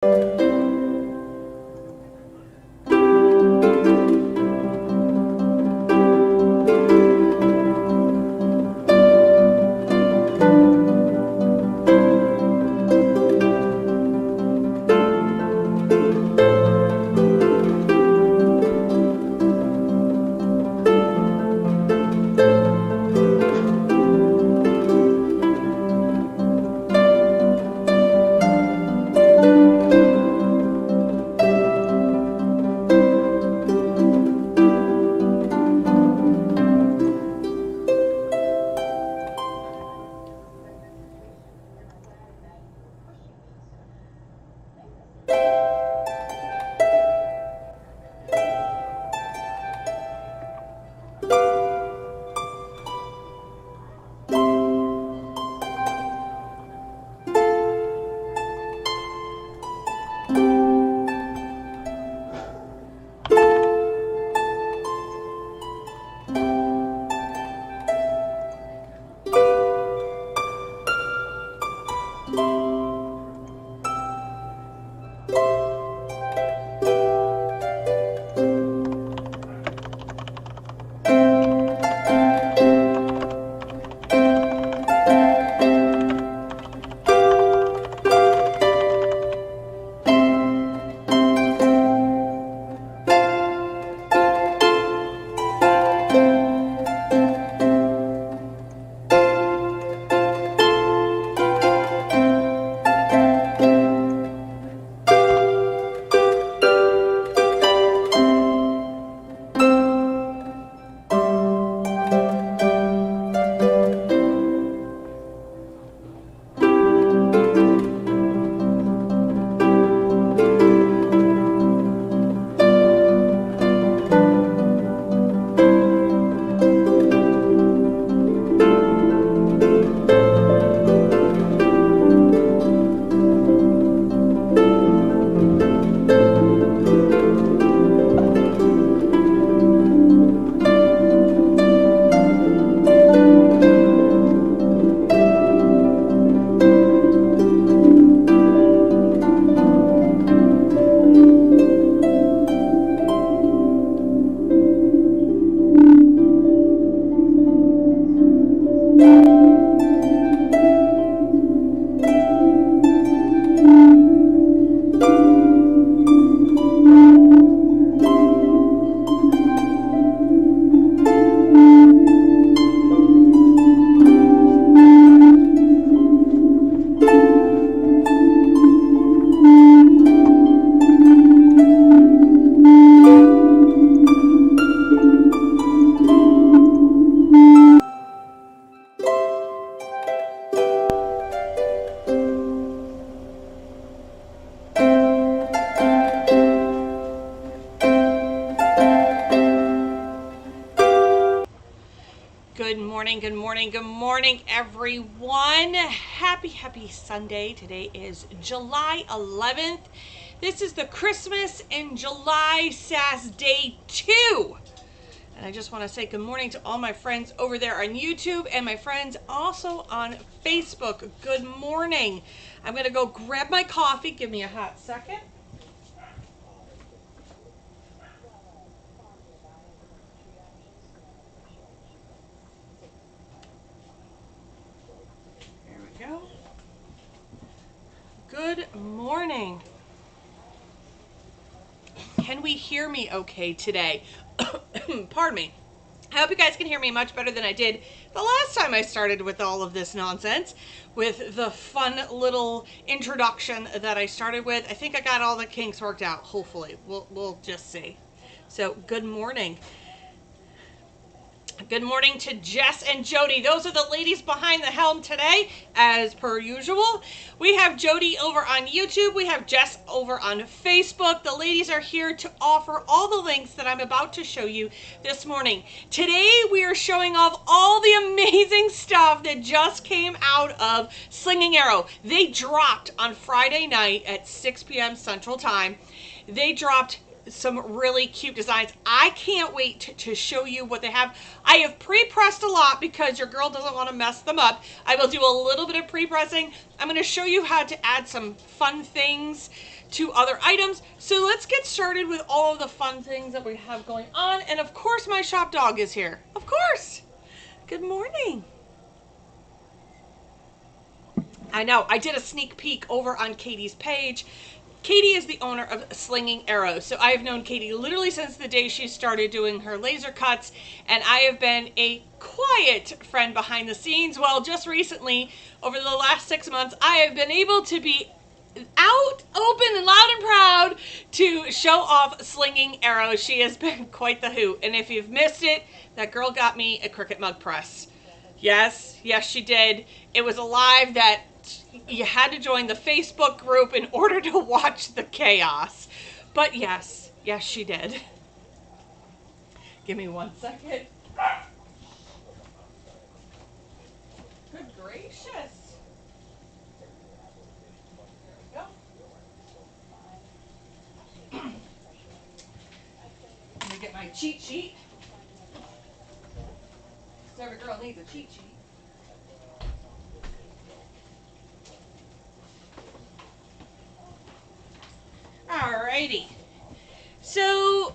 Good morning, good morning, good morning, everyone. Happy Sunday. Today is July 11th. This is the Christmas in July Sass Day 2. And I just want to say good morning to all my friends over there on YouTube and my friends also on Facebook. Good morning. I'm going to go grab my coffee. Give me a hot second. Go. Good morning. Can we hear me okay today? Pardon me. I hope you guys can hear me much better than I did the last time I started with all of this nonsense, with the fun little introduction that I started with. I think I got all the kinks worked out, hopefully. We'll just see. So, good morning. Good morning to Jess and Jody. Those are the ladies behind the helm today, as per usual. We have Jody over on YouTube. We have Jess over on Facebook. The ladies are here to offer all the links that I'm about to show you this morning. Today, we are showing off all the amazing stuff that just came out of Slinging Arrow. They dropped on Friday night at 6 p.m. Central Time. They dropped some really cute designs. I can't wait to show you what they have. I have pre-pressed a lot because your girl doesn't want to mess them up. I will do a little bit of pre-pressing. I'm going to show you how to add some fun things two other items. So let's get started with all of the fun things that we have going on. And of course, my shop dog is here. Of course. Good morning. I know, I did a sneak peek over on Katie's page. Katie is the owner of Slinging Arrows. So I have known Katie literally since the day she started doing her laser cuts, and I have been a quiet friend behind the scenes. Well, just recently, over the last 6 months, I have been able to be out, open, and loud and proud to show off Slinging Arrows. She has been quite the hoot. And if you've missed it, that girl got me a Cricut mug press. Yes, she did. It was a live that you had to join the Facebook group in order to watch the chaos. But yes, she did. Give me 1 second. Good gracious. There we go. Let me get my cheat sheet. Every girl needs a cheat sheet. Alrighty. So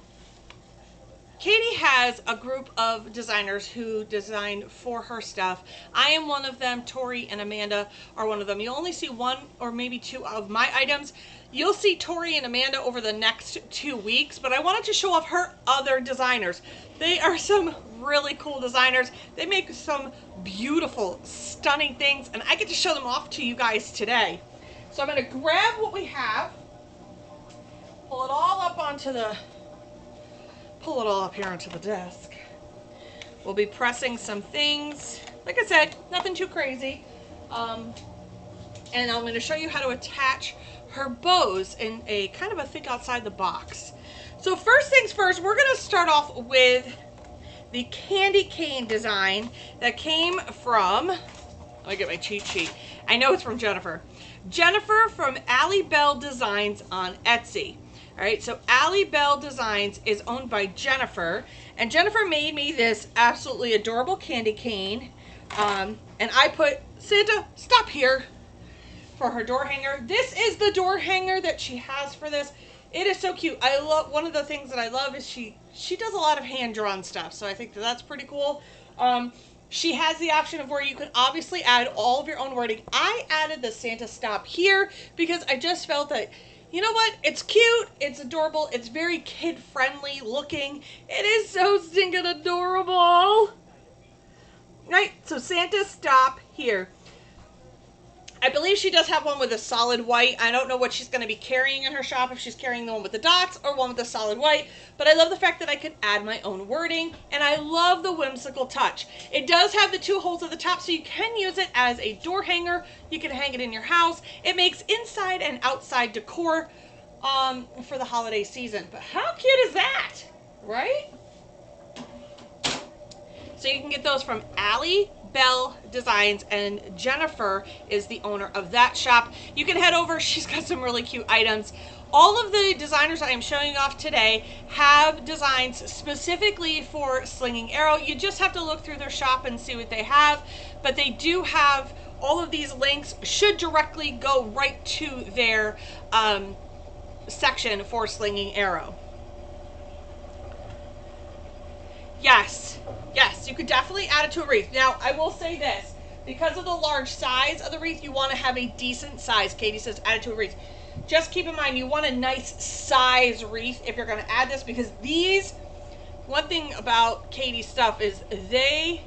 Katie has a group of designers who design for her stuff. I am one of them. Tori and Amanda are one of them. You'll only see one or maybe two of my items. You'll see Tori and Amanda over the next 2 weeks, but I wanted to show off her other designers. They are some really cool designers. They make some beautiful, stunning things, and I get to show them off to you guys today. So I'm going to grab what we have, pull it all up here onto the desk. We'll be pressing some things. Like I said, nothing too crazy. And I'm going to show you how to attach her bows in a kind of a think outside the box. So first things first, we're going to start off with the candy cane design that came from, let me get my cheat sheet. I know it's from Jennifer. Jennifer from Allie Bell Designs on Etsy. All right, so Allie Bell Designs is owned by Jennifer, and Jennifer made me this absolutely adorable candy cane, and I put Santa, stop here, for her door hanger. This is the door hanger that she has for this. It is so cute. I love, one of the things that I love is she does a lot of hand-drawn stuff, so I think that's pretty cool. She has the option of where you can obviously add all of your own wording. I added the Santa stop here because I just felt that, you know what? It's cute. It's adorable. It's very kid-friendly looking. It is so stinking adorable. Right, so Santa stop here. I believe she does have one with a solid white. I don't know what she's going to be carrying in her shop, if she's carrying the one with the dots or one with the solid white. But I love the fact that I can add my own wording, and I love the whimsical touch. It does have the 2 holes at the top, so you can use it as a door hanger. You can hang it in your house. It makes inside and outside decor for the holiday season. But how cute is that, right? So you can get those from Allie Bell Designs, and Jennifer is the owner of that shop. You can head over. She's got some really cute items. All of the designers I am showing off today have designs specifically for Slinging Arrow. You just have to look through their shop and see what they have, but they do have all of these links should directly go right to their section for Slinging Arrow. Yes, you could definitely add it to a wreath. Now, I will say this. Because of the large size of the wreath, you want to have a decent size. Katie says add it to a wreath. Just keep in mind, you want a nice size wreath if you're going to add this, because these, one thing about Katie's stuff is they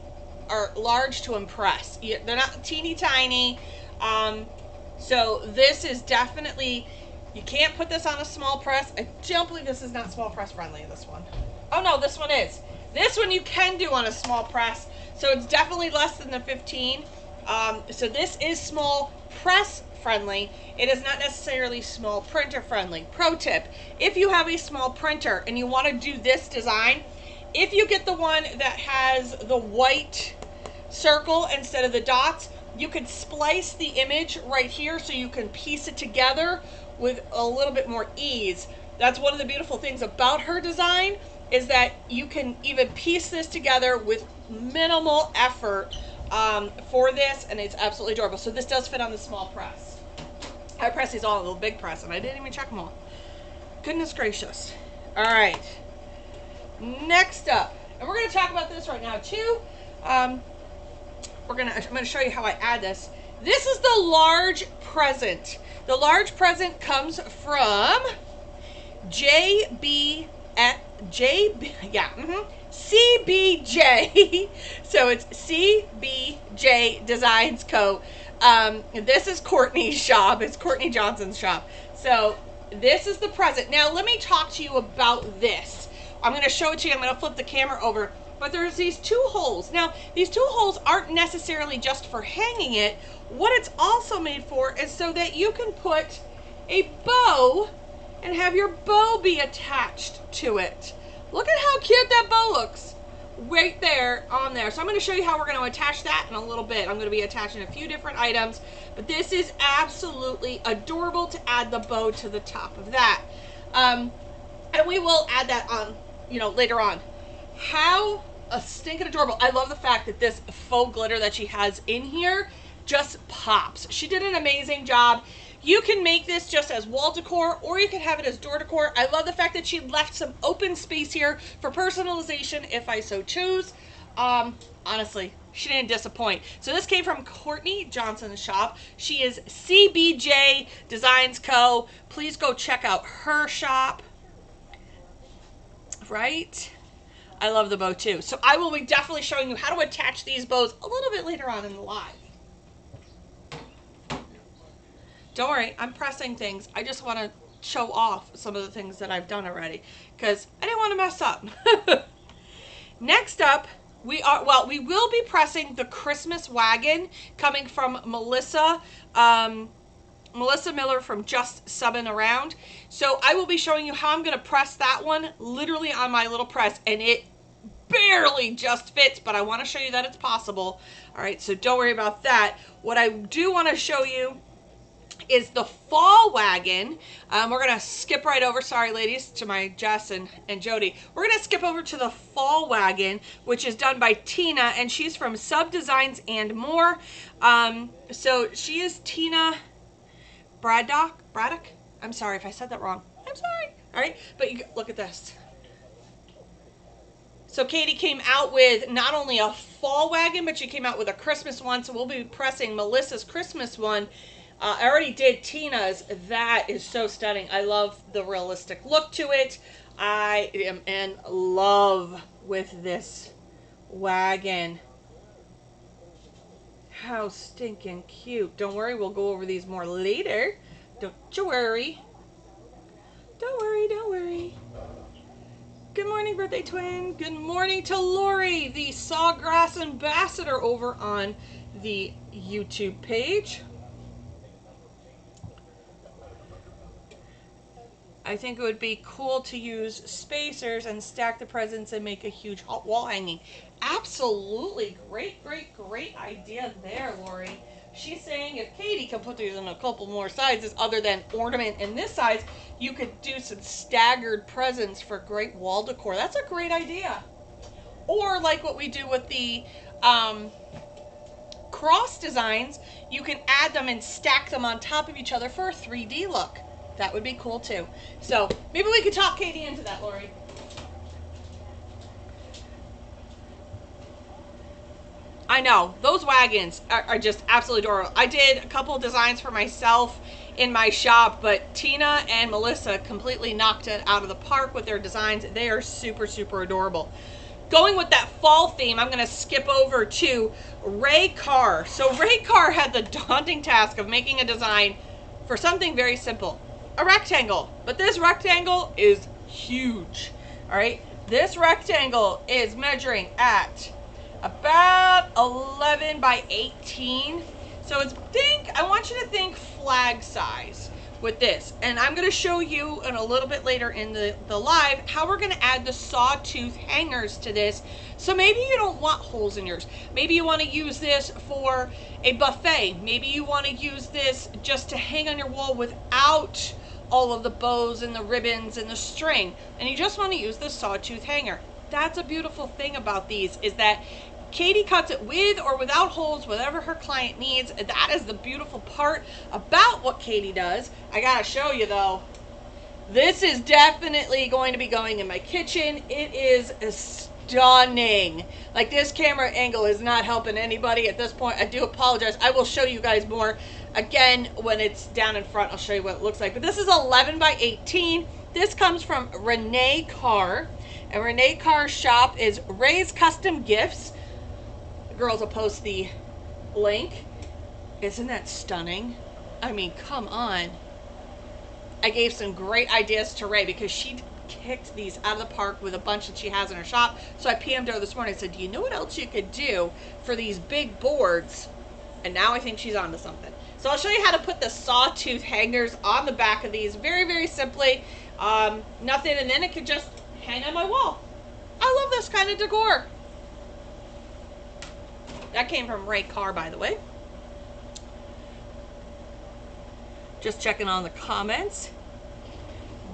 are large to impress. They're not teeny tiny. So this is definitely, you can't put this on a small press. I don't believe this is not small press friendly, this one. Oh no, this one is. This one you can do on a small press, so it's definitely less than the 15. So this is small press friendly. It is not necessarily small printer friendly. Pro tip, if you have a small printer and you want to do this design, if you get the one that has the white circle instead of the dots, you could splice the image right here so you can piece it together with a little bit more ease. That's one of the beautiful things about her design, is that you can even piece this together with minimal effort for this, and it's absolutely adorable. So this does fit on the small press. I pressed these all in a little big press, and I didn't even check them all. Goodness gracious. All right. Next up, and we're going to talk about this right now too. I'm going to show you how I add this. This is the large present. The large present comes from CBJ. So it's CBJ Designs Co. This is Courtney's shop. It's Courtney Johnson's shop. So this is the present. Now let me talk to you about this. I'm going to show it to you. I'm going to flip the camera over. But there's these two holes. Now, these two holes aren't necessarily just for hanging it. What it's also made for is so that you can put a bow and have your bow be attached to it. Look at how cute that bow looks right there on there. So I'm going to show you how we're going to attach that in a little bit. I'm going to be attaching a few different items, but this is absolutely adorable to add the bow to the top of that. And we will add that on, you know, later on. How stinking adorable. I love the fact that this faux glitter that she has in here just pops. She did an amazing job. You can make this just as wall decor, or you can have it as door decor. I love the fact that she left some open space here for personalization if I so choose. Honestly, she didn't disappoint. So this came from Courtney Johnson's shop. She is CBJ Designs Co. Please go check out her shop. Right? I love the bow too. So I will be definitely showing you how to attach these bows a little bit later on in the live. Don't worry, I'm pressing things. I just want to show off some of the things that I've done already because I didn't want to mess up. Next up, we will be pressing the Christmas wagon coming from Melissa Miller from Just Subbing Around. So I will be showing you how I'm going to press that one literally on my little press, and it barely just fits, but I want to show you that it's possible. All right, so don't worry about that. What I do want to show you is the fall wagon. We're going to skip right over, sorry ladies, to my Jess and Jody. We're going to skip over to the fall wagon, which is done by Tina, and she's from Sub Designs and More. So she is Tina Braddock. I'm sorry if I said that wrong. I'm sorry. All right, but you look at this. So Katie came out with not only a fall wagon, but she came out with a Christmas one. So we'll be pressing Melissa's Christmas one. I already did Tina's. That is so stunning. I love the realistic look to it. I am in love with this wagon. How stinking cute. Don't worry, we'll go over these more later. Don't you worry. Don't worry, don't worry. Good morning, birthday twin. Good morning to Lori, the Sawgrass ambassador over on the YouTube page. I think it would be cool to use spacers and stack the presents and make a huge wall hanging. Absolutely. Great, great, great idea there, Lori. She's saying if Katie can put these in a couple more sizes other than ornament in this size, you could do some staggered presents for great wall decor. That's a great idea. Or like what we do with the cross designs, you can add them and stack them on top of each other for a 3D look. That would be cool too. So maybe we could talk Katie into that, Lori. I know, those wagons are just absolutely adorable. I did a couple of designs for myself in my shop, but Tina and Melissa completely knocked it out of the park with their designs. They are super, super adorable. Going with that fall theme, I'm going to skip over to Ray Carr. So Ray Carr had the daunting task of making a design for something very simple. A rectangle, but this rectangle is huge. All right, this rectangle is measuring at about 11 by 18. So it's I want you to think flag size with this. And I'm going to show you in a little bit later in the live how we're going to add the sawtooth hangers to this. So maybe you don't want holes in yours. Maybe you want to use this for a buffet. Maybe you want to use this just to hang on your wall without all of the bows and the ribbons and the string, and you just want to use the sawtooth hanger. That's a beautiful thing about these, is that Katie cuts it with or without holes, whatever her client needs. That is the beautiful part about what Katie does. I gotta show you though. This is definitely going to be going in my kitchen. It is stunning. Like, this camera angle is not helping anybody at this point. I do apologize. I will show you guys more again when it's down in front. I'll show you what it looks like. But this is 11 by 18. This comes from Renee Carr. And Renee Carr's shop is Ray's Custom Gifts. The girls will post the link. Isn't that stunning? I mean, come on. I gave some great ideas to Ray because she kicked these out of the park with a bunch that she has in her shop. So I PM'd her this morning and said, do you know what else you could do for these big boards? And now I think she's onto something. So I'll show you how to put the sawtooth hangers on the back of these very, very simply. Nothing, and then it could just hang on my wall. I love this kind of decor. That came from Ray Carr, by the way. Just checking on the comments.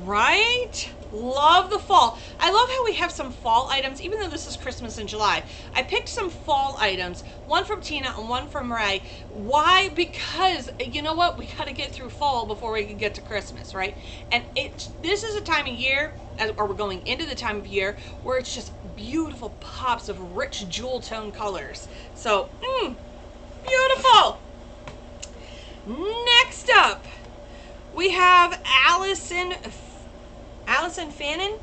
Right? Love the fall. I love how we have some fall items, even though this is Christmas in July. I picked some fall items, one from Tina and one from Ray. Why? Because, you know what? We got to get through fall before we can get to Christmas, right? And this is a time of year, or we're going into the time of year, where it's just beautiful pops of rich jewel tone colors. So, beautiful. Next up, we have Allison Fannin.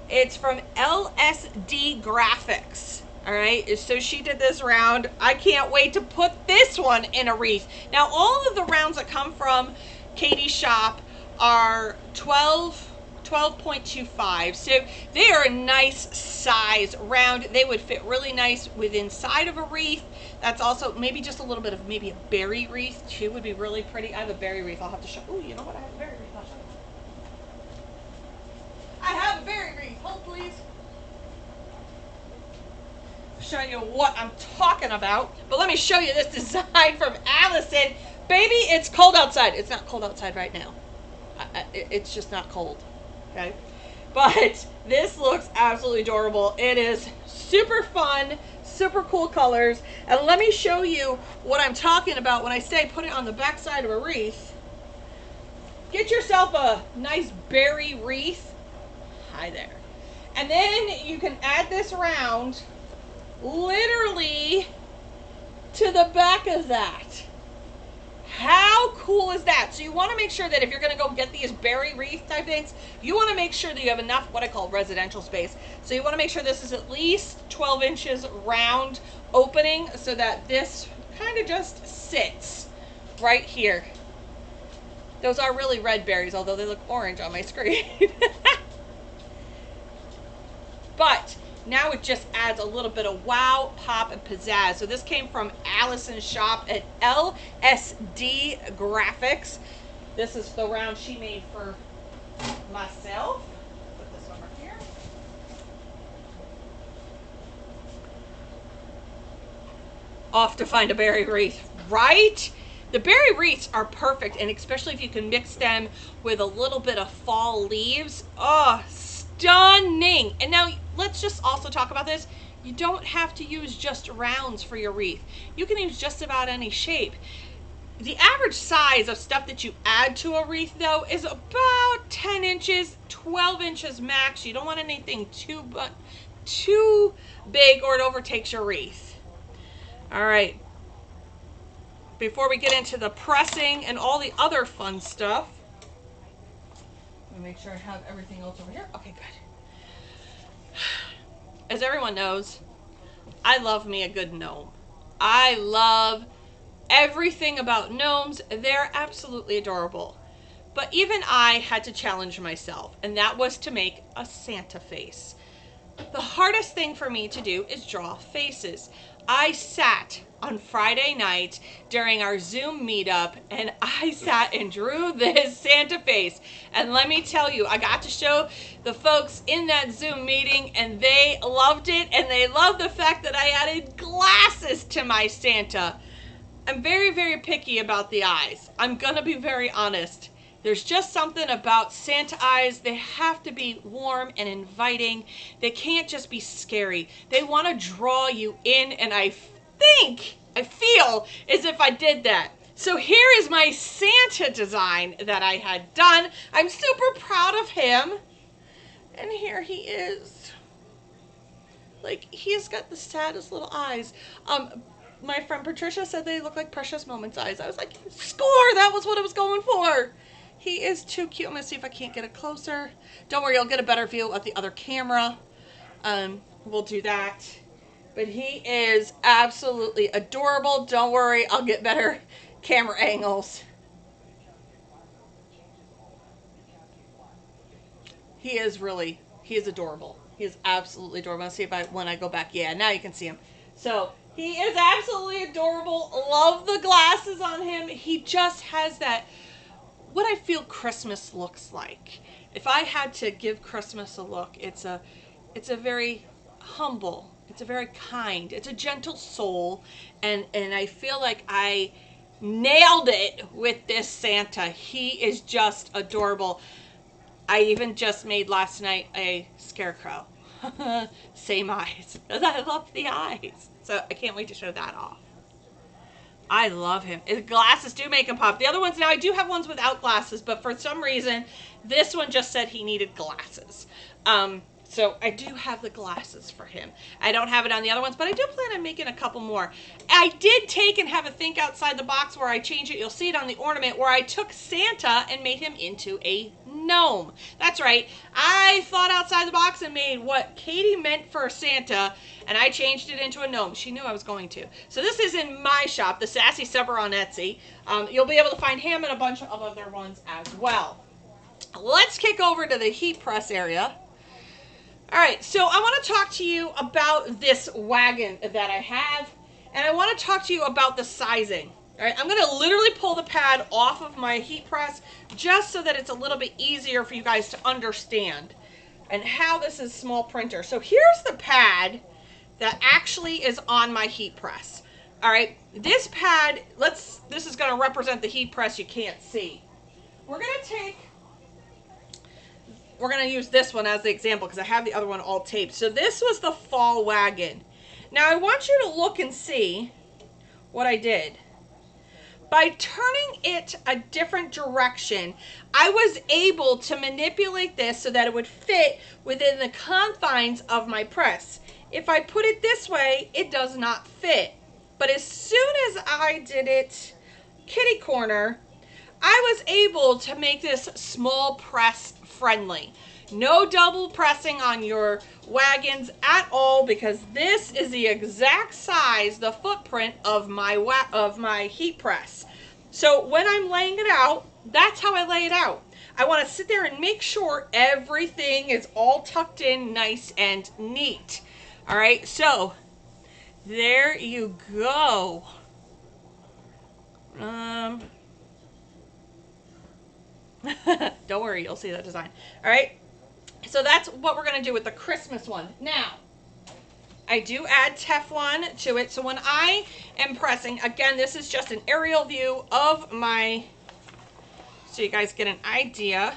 It's from LSD Graphics. All right, so she did this round. I can't wait to put this one in a wreath. Now, all of the rounds that come from Katie's shop are 12.25, so they are a nice size round. They would fit really nice with inside of a wreath. That's also maybe just a little bit of maybe a berry wreath too would be really pretty. I have a berry wreath. I'll have to show. Oh, you know what? I have a berry wreath. I'll show you. I have a berry wreath. Hold please. I'll show you what I'm talking about. But let me show you this design from Allison. Baby, it's cold outside. It's not cold outside right now. It's just not cold. Okay, but this looks absolutely adorable. It is super fun, super cool colors, and let me show you what I'm talking about when I say put it on the back side of a wreath. Get yourself a nice berry wreath. Hi there. And then you can add this around literally to the back of that. How cool is that? So you want to make sure that if you're going to go get these berry wreath type things, you want to make sure that you have enough what I call residential space. So you want to make sure this is at least 12 inches round opening so that this kind of just sits right here. Those are really red berries, although they look orange on my screen. But now it just adds a little bit of wow, pop, and pizzazz. So this came from Allison's shop at LSD Graphics. This is the round she made for myself. Put this over here. Off to find a berry wreath, right? The berry wreaths are perfect, and especially if you can mix them with a little bit of fall leaves. Oh, stunning. And now let's just also talk about this. You don't have to use just rounds for your wreath. You can use just about any shape. The average size of stuff that you add to a wreath, though, is about 10 inches, 12 inches max. You don't want anything too big or it overtakes your wreath. All right. Before we get into the pressing and all the other fun stuff, let me make sure I have everything else over here. Okay, good. As everyone knows, I love me a good gnome. I love everything about gnomes. They're absolutely adorable. But even I had to challenge myself, and that was to make a Santa face. The hardest thing for me to do is draw faces. I sat on Friday night during our Zoom meetup, and I sat and drew this Santa face. And let me tell you, I got to show the folks in that Zoom meeting, and they loved it, and they loved the fact that I added glasses to my Santa. I'm very, very picky about the eyes. I'm gonna be very honest. There's just something about Santa eyes. They have to be warm and inviting. They can't just be scary. They want to draw you in, and I feel as if I did that. So here is my Santa design that I had done. I'm super proud of him. And here he is. Like, he's got the saddest little eyes. My friend Patricia said they look like Precious Moments eyes. I was like, score! That was what I was going for. He is too cute. I'm going to see if I can't get it closer. Don't worry, I'll get a better view of the other camera. We'll do that. But he is absolutely adorable. Don't worry, I'll get better camera angles. He is adorable. He is absolutely adorable. Let's see if when I go back. Yeah, now you can see him. So he is absolutely adorable. Love the glasses on him. He just has that, what I feel Christmas looks like. If I had to give Christmas a look, it's a very humble, it's a very kind, it's a gentle soul, and I feel like I nailed it with this Santa. He is just adorable. I even just made last night a scarecrow. Same eyes. I love the eyes. So I can't wait to show that off. I love him. His glasses do make him pop. The other ones, now I do have ones without glasses, but for some reason, this one just said he needed glasses. So I do have the glasses for him. I don't have it on the other ones, but I do plan on making a couple more. I did take and have a think outside the box where I changed it. You'll see it on the ornament where I took Santa and made him into a gnome. That's right. I thought outside the box and made what Katie meant for Santa, and I changed it into a gnome. She knew I was going to. So this is in my shop, the Sassy Supper on Etsy. You'll be able to find him and a bunch of other ones as well. Let's kick over to the heat press area. All right, so I want to talk to you about this wagon that I have, and I want to talk to you about the sizing. All right, I'm going to literally pull the pad off of my heat press just so that it's a little bit easier for you guys to understand and how this is small printer. So here's the pad that actually is on my heat press. All right, this pad, this is going to represent the heat press you can't see. We're going to use this one as the example because I have the other one all taped. So this was the fall wagon. Now I want you to look and see what I did. By turning it a different direction, I was able to manipulate this so that it would fit within the confines of my press. If I put it this way, it does not fit. But as soon as I did it kitty corner, I was able to make this small press friendly. No double pressing on your wagons at all because this is the exact size, the footprint of my heat press. So when I'm laying it out, that's how I lay it out. I want to sit there and make sure everything is all tucked in nice and neat. All right, so there you go. Don't worry, you'll see that design. All right, so that's what we're going to do with the Christmas one. Now, I do add Teflon to it. So when I am pressing, again, this is just an aerial view of my, so you guys get an idea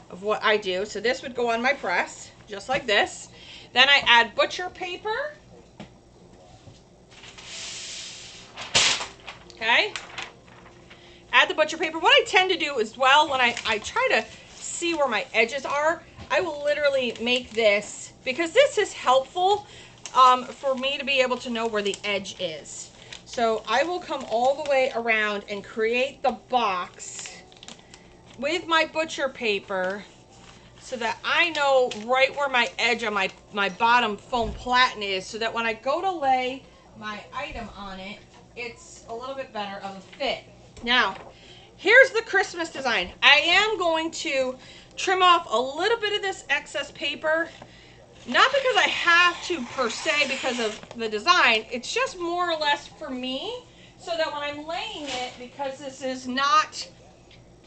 of what I do. So this would go on my press, just like this. Then I add butcher paper. Okay. Add the butcher paper. What I tend to do as well, when I try to see where my edges are, I will literally make this, because this is helpful for me to be able to know where the edge is. So I will come all the way around and create the box with my butcher paper so that I know right where my edge on my bottom foam platen is, so that when I go to lay my item on it, it's a little bit better of a fit. Now, here's the Christmas design. I am going to trim off a little bit of this excess paper, not because I have to per se because of the design. It's just more or less for me, so that when I'm laying it, because this is not,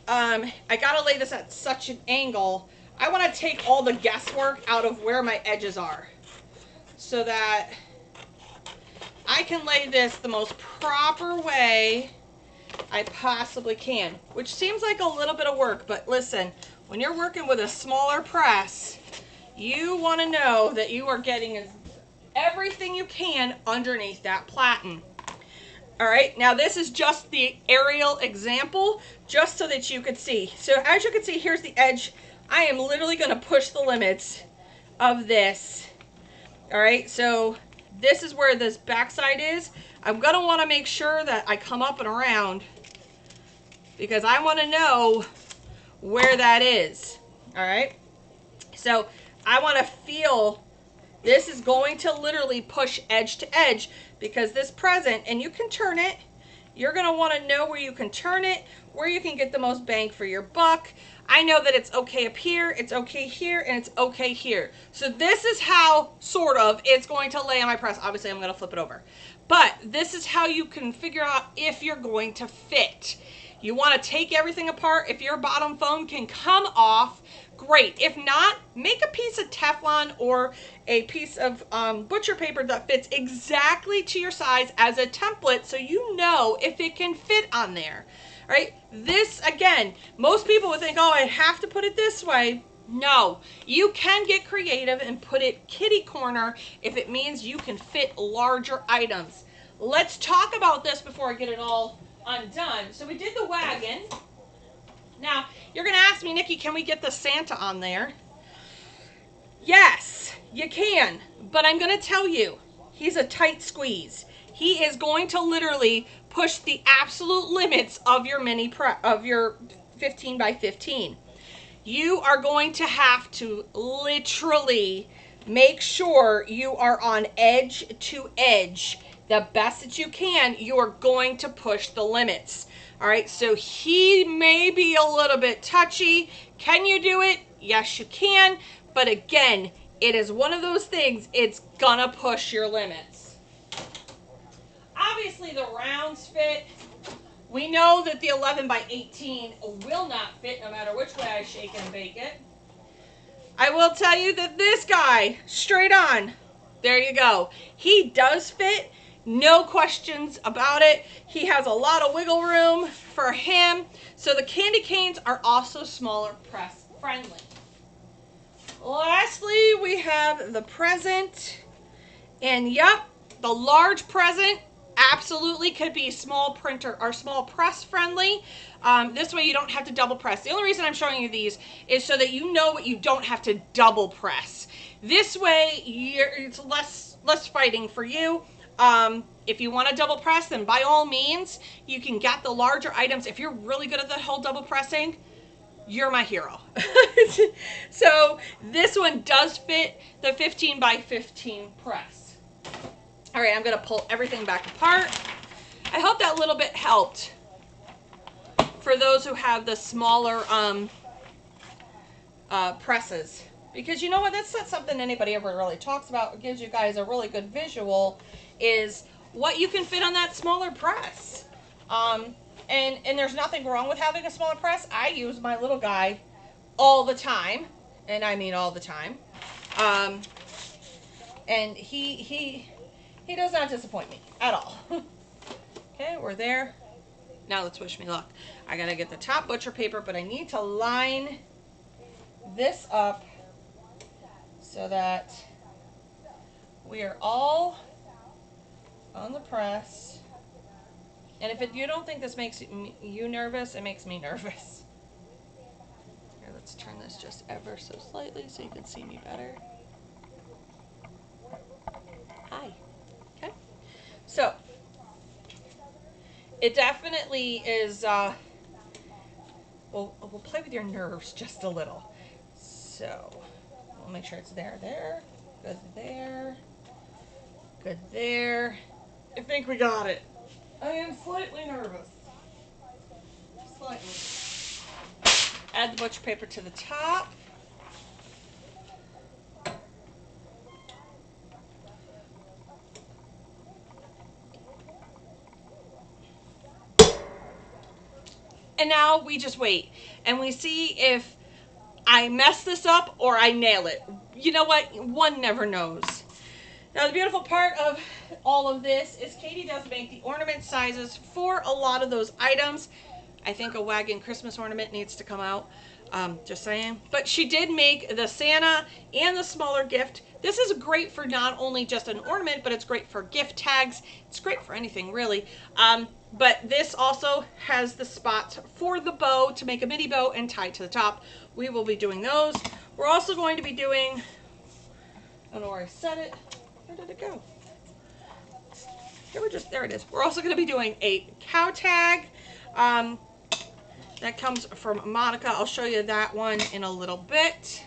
I gotta lay this at such an angle, I want to take all the guesswork out of where my edges are, so that I can lay this the most proper way I possibly can, which seems like a little bit of work, but listen, when you're working with a smaller press, you want to know that you are getting everything you can underneath that platen. All right, now this is just the aerial example, just so that you could see. So as you can see, here's the edge. I am literally going to push the limits of this. All right, so this is where this backside is. I'm going to want to make sure that I come up and around because I want to know where that is. All right, so I want to feel this is going to literally push edge to edge because this present, and you can turn it, you're going to want to know where you can turn it, where you can get the most bang for your buck. I know that it's okay up here, it's okay here, and it's okay here. So this is how, sort of, it's going to lay on my press. Obviously, I'm going to flip it over. But this is how you can figure out if you're going to fit. You want to take everything apart. If your bottom foam can come off, great. If not, make a piece of Teflon or a piece of butcher paper that fits exactly to your size as a template so you know if it can fit on there. Right? This, again, most people would think, oh, I have to put it this way. No, you can get creative and put it kitty corner if it means you can fit larger items. Let's talk about this before I get it all undone. So we did the wagon. Now, you're going to ask me, Nikki, can we get the Santa on there? Yes, you can, but I'm going to tell you, he's a tight squeeze. He is going to literally push the absolute limits of your of your 15 by 15. You are going to have to literally make sure you are on edge to edge the best that you can. You are going to push the limits. All right, so he may be a little bit touchy. Can you do it? Yes, you can. But again, it is one of those things, it's gonna push your limits. Obviously, the rounds fit. We know that the 11 by 18 will not fit no matter which way I shake and bake it. I will tell you that this guy, straight on, there you go. He does fit, no questions about it. He has a lot of wiggle room for him. So the candy canes are also smaller press friendly. Lastly, we have the present. And yep, the large present absolutely could be small printer or small press friendly. This way you don't have to double press. The only reason I'm showing you these is so that you know what you don't have to double press. This way it's less fighting for you. If you want to double press, then by all means, you can get the larger items. If you're really good at the whole double pressing, you're my hero. So this one does fit the 15 by 15 press. All right, I'm going to pull everything back apart. I hope that little bit helped for those who have the smaller presses. Because you know what, that's not something anybody ever really talks about. It gives you guys a really good visual is what you can fit on that smaller press. And there's nothing wrong with having a smaller press. I use my little guy all the time, and I mean all the time. And he does not disappoint me at all. Okay, we're there. Now let's wish me luck. I gotta get the top butcher paper, but I need to line this up so that we are all on the press. And if you don't think this makes you nervous, it makes me nervous. Here, let's turn this just ever so slightly so you can see me better. Hi. Okay. So, it definitely is, we'll play with your nerves just a little. So, we'll make sure it's there, good there, good there. I think we got it. I am slightly nervous. Slightly. Add the butcher paper to the top. And now we just wait. And we see if I mess this up or I nail it. You know what? One never knows. Now the beautiful part of all of this is Katie does make the ornament sizes for a lot of those items. I think a wagon Christmas ornament needs to come out. Just saying. But she did make the Santa and the smaller gift. This is great for not only just an ornament, but it's great for gift tags. It's great for anything, really. But this also has the spots for the bow to make a mini bow and tie to the top. We will be doing those. We're also going to be doing, I don't know where I set it. Where did it go? There it is. We're also going to be doing a cow tag. That comes from Monica. I'll show you that one in a little bit.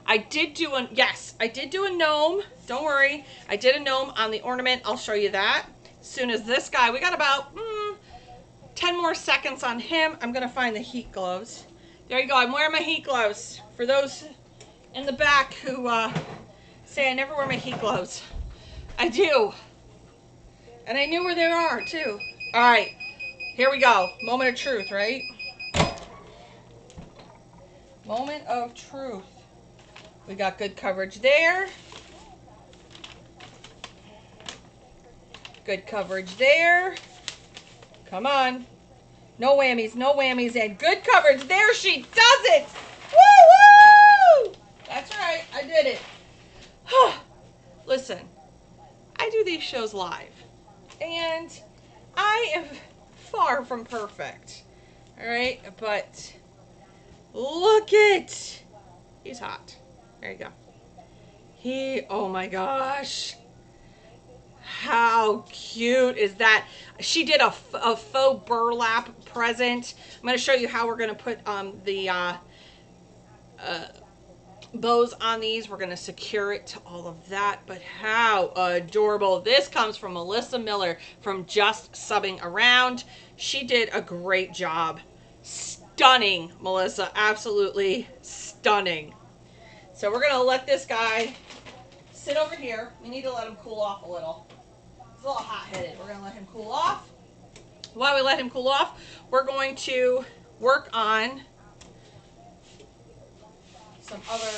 I did do a gnome. Don't worry. I did a gnome on the ornament. I'll show you that. As soon as this guy, we got about 10 more seconds on him. I'm going to find the heat gloves. There you go. I'm wearing my heat gloves. For those in the back who say I never wear my heat gloves. I do. And I knew where they are, too. All right. Here we go. Moment of truth, right? Moment of truth. We got good coverage there. Good coverage there. Come on. No whammies, no whammies, and good coverage. There she does it. Woo-woo! That's right. I did it. Listen, I do these shows live, and I am far from perfect. All right, but look it. He's hot. There you go. Oh my gosh. How cute is that? She did a faux burlap present. I'm going to show you how we're going to put the bows on these. We're going to secure it to all of that, but how adorable. This comes from Melissa Miller from Just Subbing Around. She did a great job. Stunning, Melissa. Absolutely stunning. So we're going to let this guy sit over here. We need to let him cool off a little. He's a little hot-headed. We're going to let him cool off. While we let him cool off, we're going to work on some other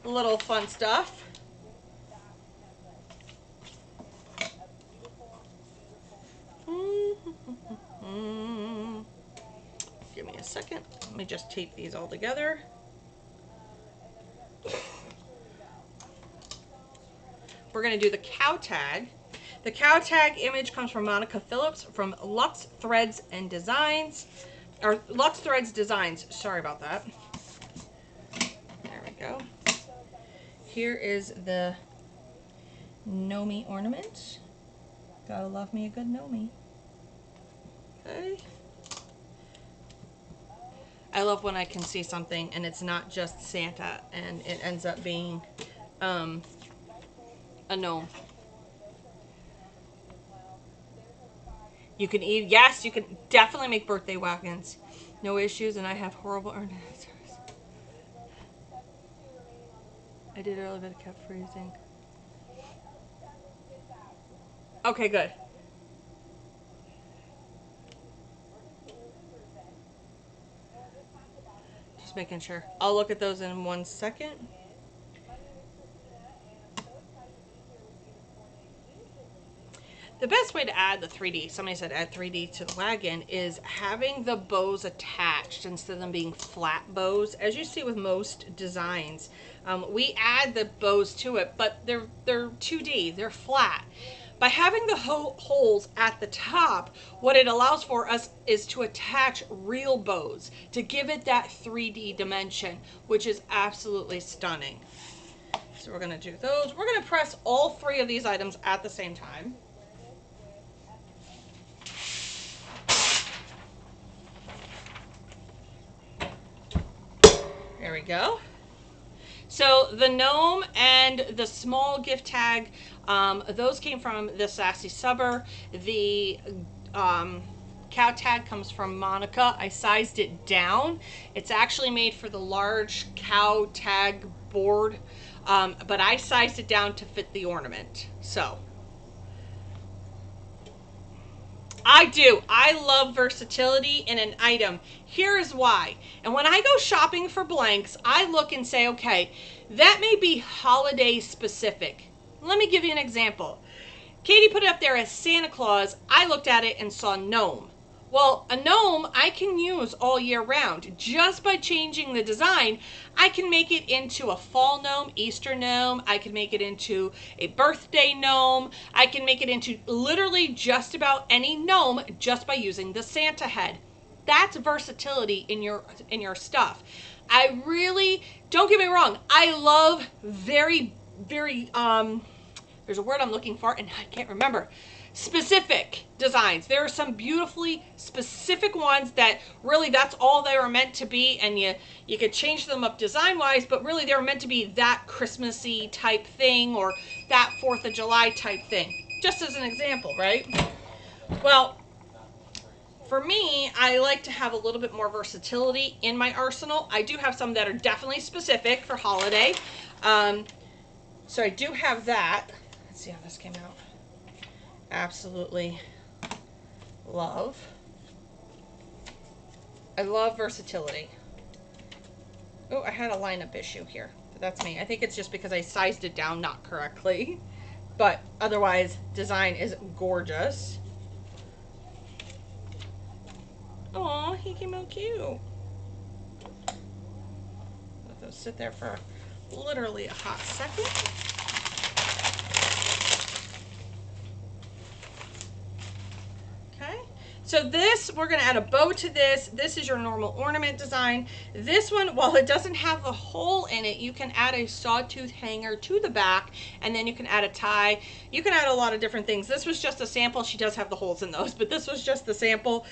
little fun stuff. Give me a second. Let me just tape these all together. We're going to do the cow tag. The cow tag image comes from Monica Phillips from Lux Threads and Designs, or Lux Threads Designs. Sorry about that. There we go. Here is the Nomi ornament. Gotta love me a good Nomi. Okay. I love when I can see something and it's not just Santa and it ends up being a gnome. You can eat, yes, you can definitely make birthday wagons. No issues, and I have horrible ornaments. I did earlier, but it kept freezing. Okay, good. Just making sure. I'll look at those in 1 second. The best way to add the 3D, somebody said add 3D to the wagon, is having the bows attached instead of them being flat bows. As you see with most designs, we add the bows to it, but they're 2D, they're flat. By having the holes at the top, what it allows for us is to attach real bows to give it that 3D dimension, which is absolutely stunning. So we're going to do those. We're going to press all 3 of these items at the same time. There we go. So the gnome and the small gift tag, those came from the Sassy Subber. The cow tag comes from Monica. I sized it down. It's actually made for the large cow tag board, but I sized it down to fit the ornament. So I do. I love versatility in an item. Here is why. And when I go shopping for blanks, I look and say, okay, that may be holiday specific. Let me give you an example. Katie put it up there as Santa Claus. I looked at it and saw gnome. Well, a gnome I can use all year round. Just by changing the design, I can make it into a fall gnome, Easter gnome. I can make it into a birthday gnome. I can make it into literally just about any gnome just by using the Santa head. That's versatility in your stuff. I really, don't get me wrong, I love very, there's a word I'm looking for and I can't remember. Specific designs. There are some beautifully specific ones that really that's all they were meant to be, and you could change them up design wise, but really they were meant to be that Christmassy type thing or that 4th of July type thing. Just as an example, right? Well, for me, I like to have a little bit more versatility in my arsenal. I do have some that are definitely specific for holiday. So I do have that. Let's see how this came out. Absolutely love. I love versatility. Oh, I had a lineup issue here, but that's me. I think it's just because I sized it down not correctly. But otherwise, design is gorgeous. Aw, he came out cute. Let those sit there for literally a hot second. Okay, so this, we're going to add a bow to this. This is your normal ornament design. This one, while it doesn't have a hole in it, you can add a sawtooth hanger to the back, and then you can add a tie. You can add a lot of different things. This was just a sample. She does have the holes in those, but this was just the sample.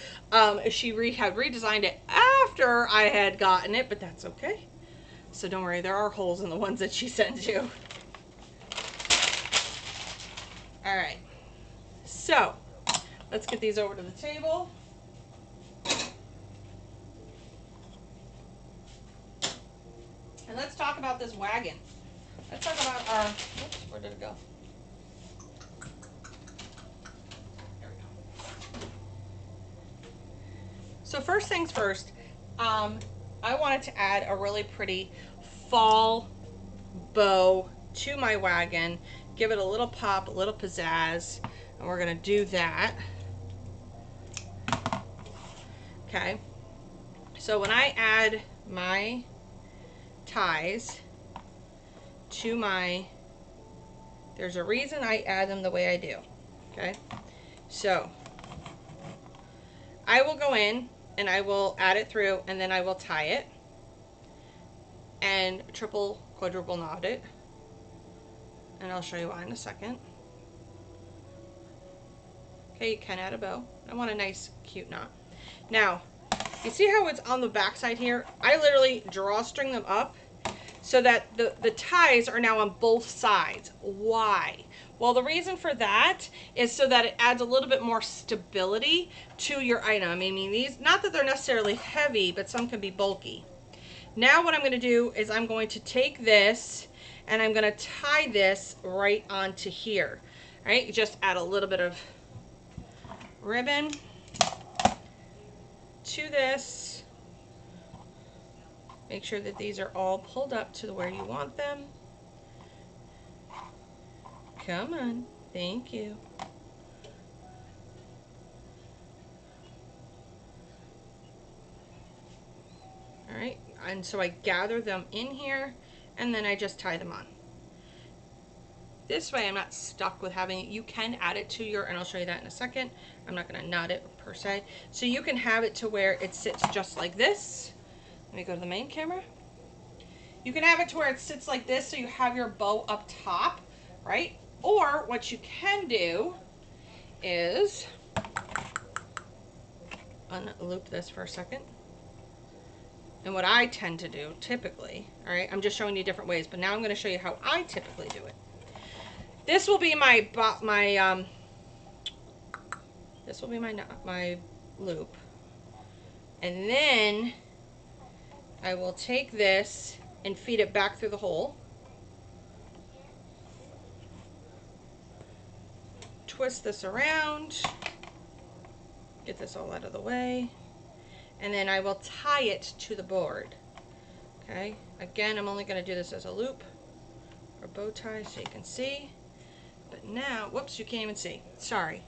She had redesigned it after I had gotten it, but that's okay. So don't worry, there are holes in the ones that she sent you. All right, so let's get these over to the table. And let's talk about this wagon. Let's talk about our, oops, where did it go? There we go. So first things first, I wanted to add a really pretty fall bow to my wagon. Give it a little pop, a little pizzazz, and we're gonna do that. Okay, so when I add my ties to my, there's a reason I add them the way I do. Okay, so I will go in and I will add it through, and then I will tie it and triple, quadruple knot it, and I'll show you why in a second. Okay, you can add a bow. I want a nice cute knot. Now, you see how it's on the back side here? I literally drawstring them up so that the ties are now on both sides. Why? Well, the reason for that is so that it adds a little bit more stability to your item. I mean, these, not that they're necessarily heavy, but some can be bulky. Now what I'm going to do is I'm going to take this and I'm going to tie this right onto here. All right, you just add a little bit of ribbon to this. Make sure that these are all pulled up to where you want them. Come on, thank you. All right, and so I gather them in here and then I just tie them on. This way I'm not stuck with having it. You can add it to your, and I'll show you that in a second. I'm not gonna knot it per se. So you can have it to where it sits just like this. Let me go to the main camera. You can have it to where it sits like this so you have your bow up top, right? Or what you can do is unloop this for a second. And what I tend to do typically, all right, I'm just showing you different ways, but now I'm going to show you how I typically do it. This will be my loop, and then I will take this and feed it back through the hole. Twist this around. Get this all out of the way. And then I will tie it to the board. Okay, again, I'm only going to do this as a loop or bow tie so you can see. But now, whoops, you can't even see. Sorry.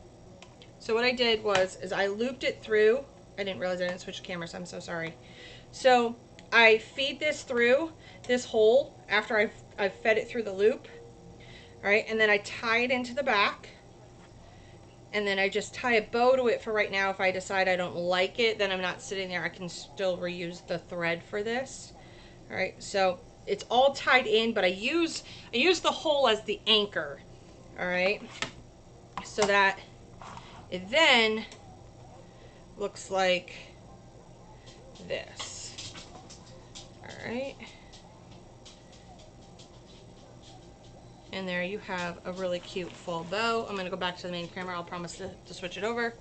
So what I did was, I looped it through. I didn't realize I didn't switch cameras. I'm so sorry. So I feed this through this hole after I've fed it through the loop. All right, and then I tie it into the back. And then I just tie a bow to it for right now. If I decide I don't like it, then I'm not sitting there. I can still reuse the thread for this. All right, so it's all tied in, but I use the hole as the anchor. All right, so that it then looks like this. All right. And there you have a really cute full bow. I'm going to go back to the main camera. I'll promise to switch it over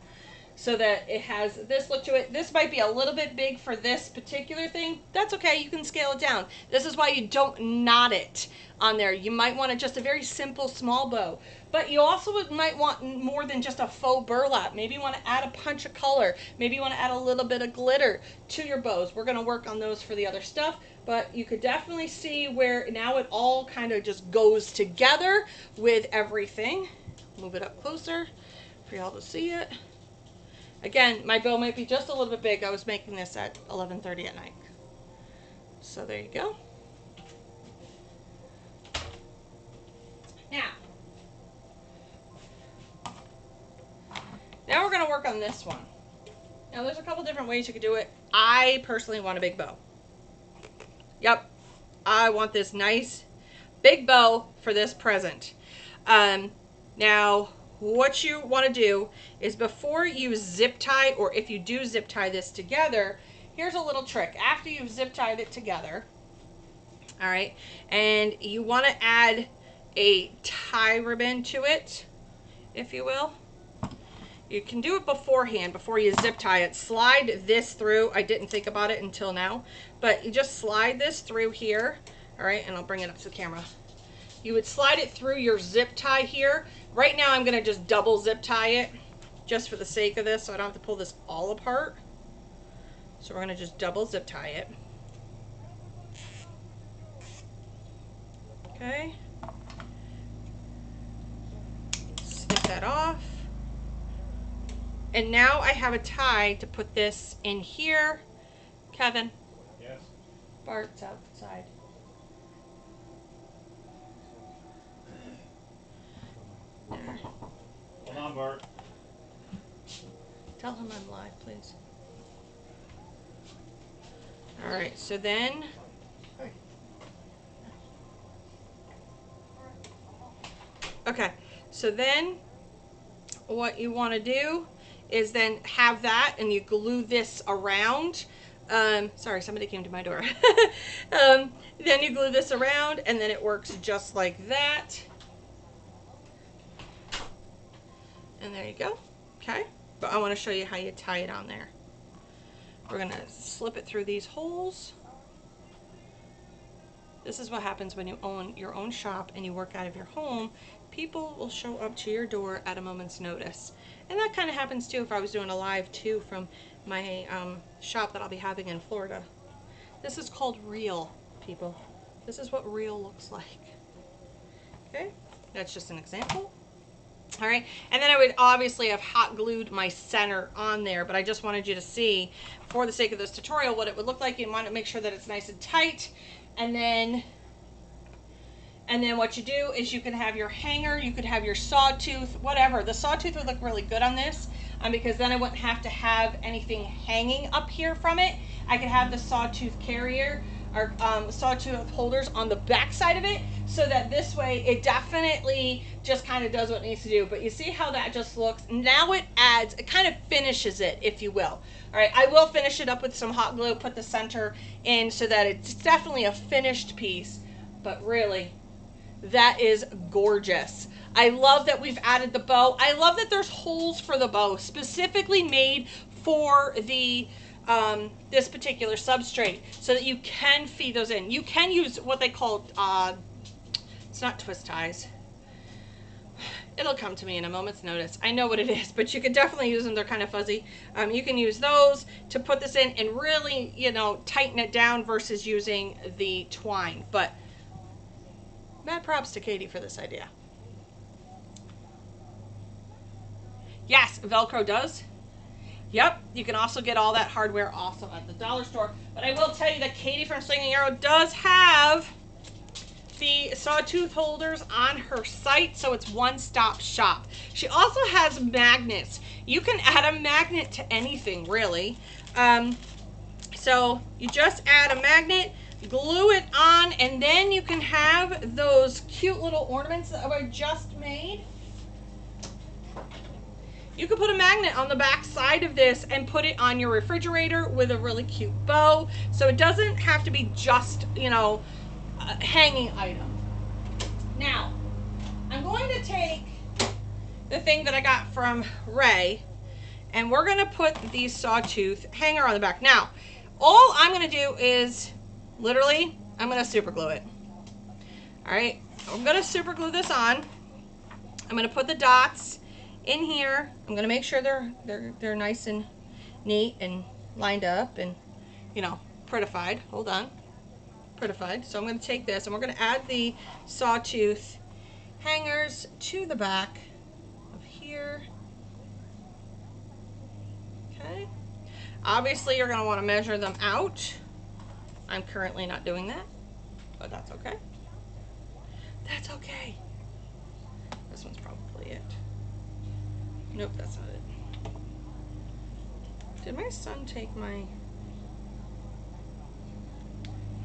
so that it has this look to it. This might be a little bit big for this particular thing. That's okay. You can scale it down. This is why you don't knot it on there. You might want just a very simple small bow. But you also might want more than just a faux burlap. Maybe you want to add a punch of color. Maybe you want to add a little bit of glitter to your bows. We're going to work on those for the other stuff. But you could definitely see where now it all kind of just goes together with everything. Move it up closer for y'all to see it. Again, my bow might be just a little bit big. I was making this at 11:30 at night. So there you go. Now we're going to work on this one. Now there's a couple different ways you could do it. I personally want a big bow. Yep, I want this nice big bow for this present. Now what you want to do is before you zip tie, or if you do zip tie this together, here's a little trick. After you've zip tied it together, all right, and you want to add a tie ribbon to it, if you will. You can do it beforehand, before you zip tie it. Slide this through. I didn't think about it until now, but you just slide this through here, all right, and I'll bring it up to the camera. You would slide it through your zip tie here. Right now I'm going to just double zip tie it just for the sake of this, so I don't have to pull this all apart. So we're going to just double zip tie it. Okay. Snip that off. And now I have a tie to put this in here. Kevin. Yes. Bart's outside. There. Hold on, Bart. Tell him I'm live, please. All right, so then. Okay, so then what you want to do is then have that, and you glue this around. Sorry, somebody came to my door. Then you glue this around, and then it works just like that. And there you go. Okay, but I want to show you how you tie it on there. We're going to slip it through these holes. This is what happens when you own your own shop and you work out of your home. People will show up to your door at a moment's notice. And that kind of happens too if I was doing a live too from my shop that I'll be having in Florida. This is called real, people. This is what real looks like. Okay, that's just an example. All right, and then I would obviously have hot glued my center on there, but I just wanted you to see, for the sake of this tutorial, what it would look like. You want to make sure that it's nice and tight. And then what you do is you can have your hanger, you could have your sawtooth, whatever. The sawtooth would look really good on this because then I wouldn't have to have anything hanging up here from it. I could have the sawtooth carrier or sawtooth holders on the back side of it, so that this way it definitely just kind of does what it needs to do. But you see how that just looks? Now it adds, it kind of finishes it, if you will. All right, I will finish it up with some hot glue, put the center in so that it's definitely a finished piece. But really, that is gorgeous. I love that we've added the bow. I love that there's holes for the bow, specifically made for the this particular substrate, so that you can feed those in. You can use what they call, it's not twist ties. It'll come to me in a moment's notice. I know what it is, but you could definitely use them. They're kind of fuzzy. You can use those to put this in and really, you know, tighten it down versus using the twine. But mad props to Katie for this idea. Yes, Velcro does. Yep, you can also get all that hardware also at the dollar store. But I will tell you that Katie from Slinging Arrow does have the sawtooth holders on her site, so it's one-stop shop. She also has magnets. You can add a magnet to anything, really. So you just add a magnet, glue it on, and then you can have those cute little ornaments that I just made. You could put a magnet on the back side of this and put it on your refrigerator with a really cute bow. So it doesn't have to be just, you know, a hanging item. Now, I'm going to take the thing that I got from Ray, and we're going to put the sawtooth hanger on the back. Now, all I'm going to do is, literally, I'm going to super glue it. All right, I'm going to super glue this on. I'm going to put the dots in here. I'm going to make sure they're nice and neat and lined up and, you know, prettified. Hold on. Prettified. So I'm going to take this and we're going to add the sawtooth hangers to the back of here. Okay. Obviously you're going to want to measure them out. I'm currently not doing that, but that's okay. That's okay. This one's probably it. Nope, that's not it. Did my son take my...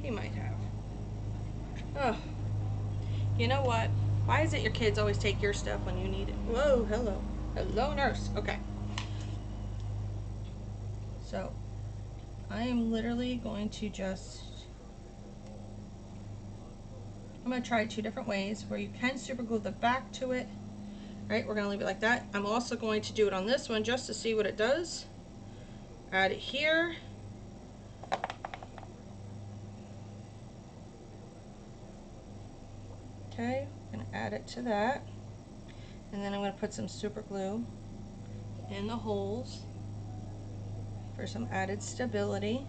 He might have. Oh. You know what? Why is it your kids always take your stuff when you need it? Whoa, hello. Hello, nurse. Okay. So, I am literally going to just... I'm going to try 2 different ways where you can super glue the back to it. Right, we're going to leave it like that. I'm also going to do it on this one just to see what it does. Add it here. Okay, I'm going to add it to that. And then I'm going to put some super glue in the holes for some added stability.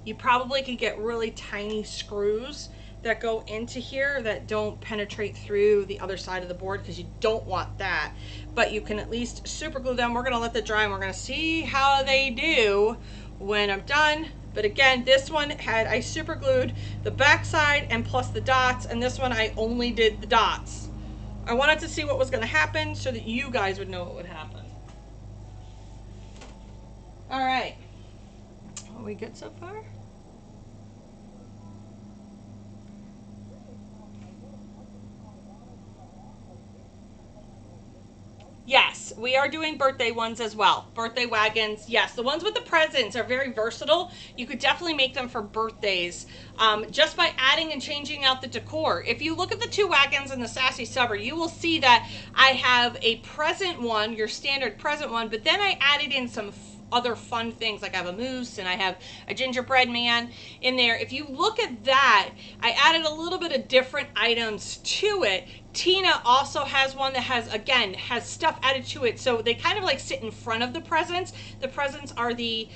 You probably could get really tiny screws that go into here that don't penetrate through the other side of the board because you don't want that. But you can at least super glue them. We're going to let that dry and we're going to see how they do when I'm done. But again, this one I super glued the back side and plus the dots, and this one I only did the dots. I wanted to see what was going to happen so that you guys would know what would happen. All right. Are we good so far? Yes, we are doing birthday ones as well. Birthday wagons. Yes, the ones with the presents are very versatile. You could definitely make them for birthdays just by adding and changing out the decor. If you look at the 2 wagons in the Sassy Subber, you will see that I have a present one, your standard present one, but then I added in some other fun things, like I have a moose and I have a gingerbread man in there. If you look at that, I added a little bit of different items to it. Tina also has one that has, again, has stuff added to it, so they kind of like sit in front of the presents. The presents are the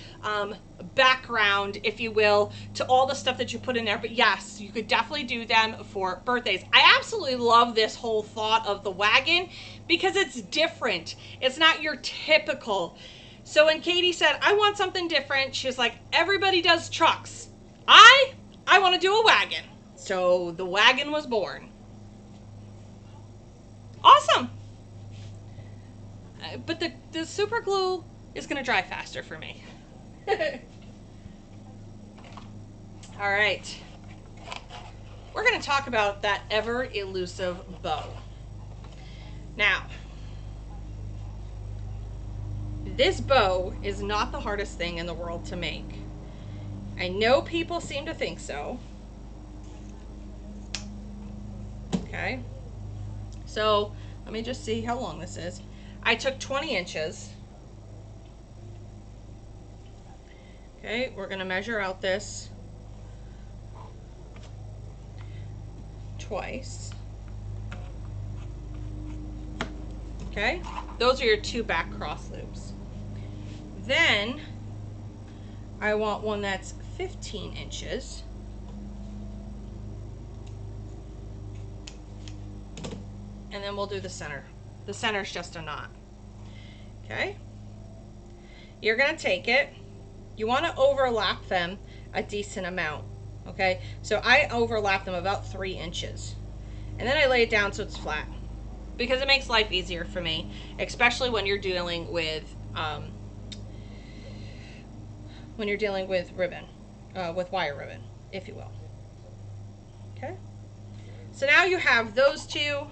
background, if you will, to all the stuff that you put in there. But yes, you could definitely do them for birthdays. I absolutely love this whole thought of the wagon because it's different. It's not your typical. So when Katie said, I want something different, she was like, everybody does trucks. I want to do a wagon. So the wagon was born. Awesome. But the super glue is going to dry faster for me. All right. We're going to talk about that ever elusive bow. Now, this bow is not the hardest thing in the world to make. I know people seem to think so. Okay. So let me just see how long this is. I took 20 inches. Okay, we're going to measure out this twice. Okay, those are your 2 back cross loops. Then I want one that's 15 inches. And then we'll do the center. The center is just a knot. Okay, you're gonna take it, you want to overlap them a decent amount. Okay, so I overlap them about 3 inches, and then I lay it down so it's flat, because it makes life easier for me, especially when you're dealing with ribbon, with wire ribbon, if you will. Okay, so now you have those 2,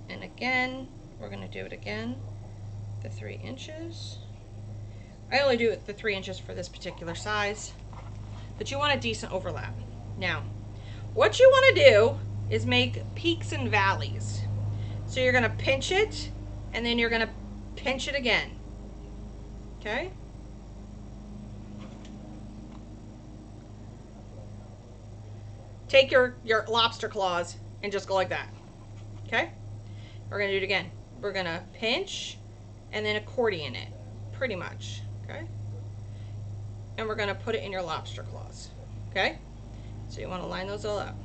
and again we're going to do it again, the 3 inches. I only do it the 3 inches for this particular size, but you want a decent overlap. Now, what you want to do is make peaks and valleys. So you're going to pinch it, and then you're going to pinch it again. Okay? Take your lobster claws and just go like that. Okay? We're going to do it again. We're going to pinch and then accordion it, pretty much. Okay? And we're going to put it in your lobster claws. Okay? So you want to line those all up.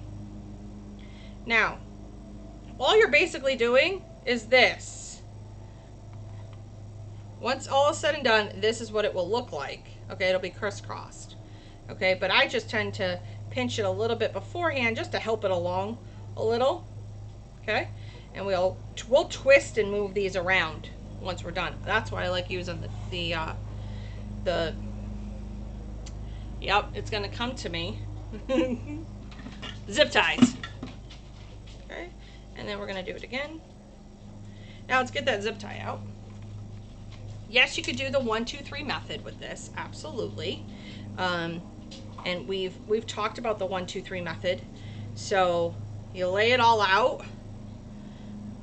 Now, all you're basically doing is this. Once all is said and done, this is what it will look like. Okay, it'll be crisscrossed. Okay, but I just tend to pinch it a little bit beforehand just to help it along a little. Okay, and we'll twist and move these around once we're done. That's why I like using the yep, it's gonna come to me. Zip ties. Okay, and then we're gonna do it again. Now let's get that zip tie out. Yes, you could do the 1, 2, 3 method with this, absolutely. And we've talked about the 1, 2, 3 method. So you lay it all out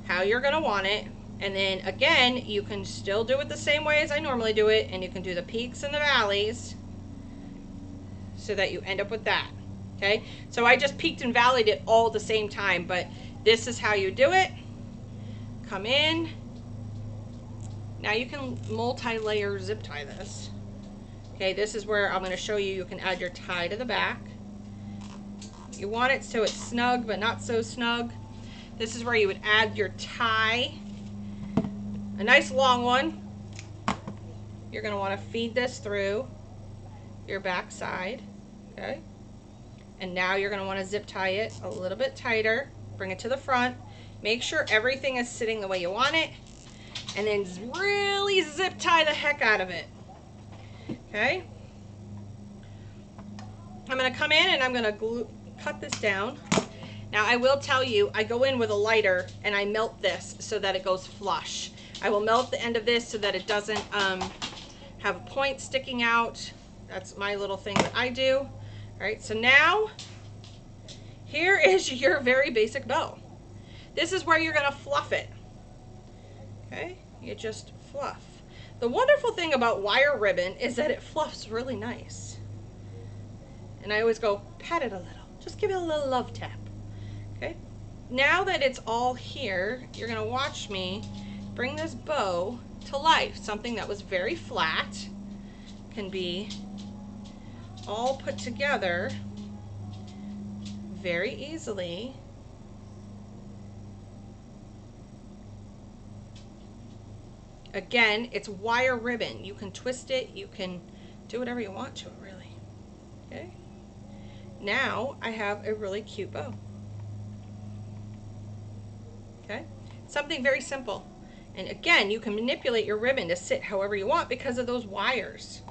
how you're gonna want it, and then again you can still do it the same way as I normally do it, and you can do the peaks and the valleys so that you end up with that. Okay, so I just peaked and valleyed it all at the same time, but this is how you do it. Come in. Now you can multi-layer zip tie this. Okay, this is where I'm going to show you, you can add your tie to the back. You want it so it's snug but not so snug. This is where you would add your tie, a nice long one. You're going to want to feed this through your back side. Okay, and now you're going to want to zip tie it a little bit tighter, bring it to the front, make sure everything is sitting the way you want it, and then really zip tie the heck out of it. Okay, I'm going to come in and I'm going to cut this down. Now I will tell you, I go in with a lighter and I melt this so that it goes flush. I will melt the end of this so that it doesn't have a point sticking out. That's my little thing that I do. All right, so now here is your very basic bow. This is where you're going to fluff it. Okay, you just fluff. The wonderful thing about wire ribbon is that it fluffs really nice. And I always go, pat it a little. Just give it a little love tap. Okay, now that it's all here, you're going to watch me bring this bow to life. Something that was very flat can be all put together very easily. Again, it's wire ribbon. You can twist it, you can do whatever you want to it, really. Okay, now I have a really cute bow. Okay, something very simple. And again, you can manipulate your ribbon to sit however you want because of those wires.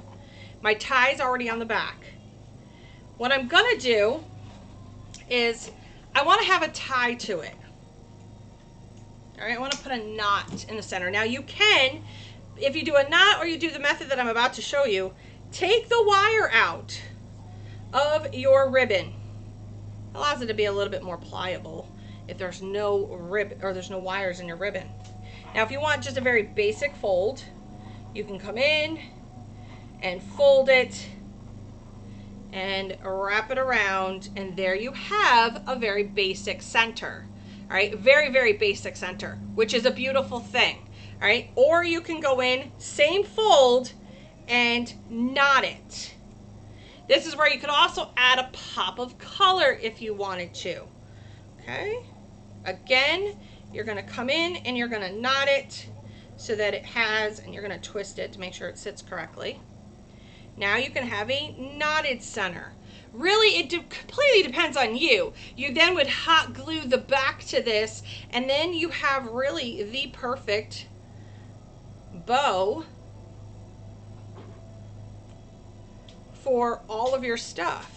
My tie's already on the back. What I'm gonna do is I want to have a tie to it. All right, I want to put a knot in the center. Now you can, if you do a knot or you do the method that I'm about to show you, take the wire out of your ribbon. It allows it to be a little bit more pliable if there's no ribbon or there's no wires in your ribbon. Now if you want just a very basic fold, you can come in and fold it and wrap it around, and there you have a very basic center. All right, very, very basic center, which is a beautiful thing. All right, or you can go in, same fold, and knot it. This is where you could also add a pop of color if you wanted to. Okay, again, you're gonna come in and you're gonna knot it so that it has, and you're gonna twist it to make sure it sits correctly. Now you can have a knotted center. Really, it completely depends on you. You then would hot glue the back to this, and then you have really the perfect bow for all of your stuff.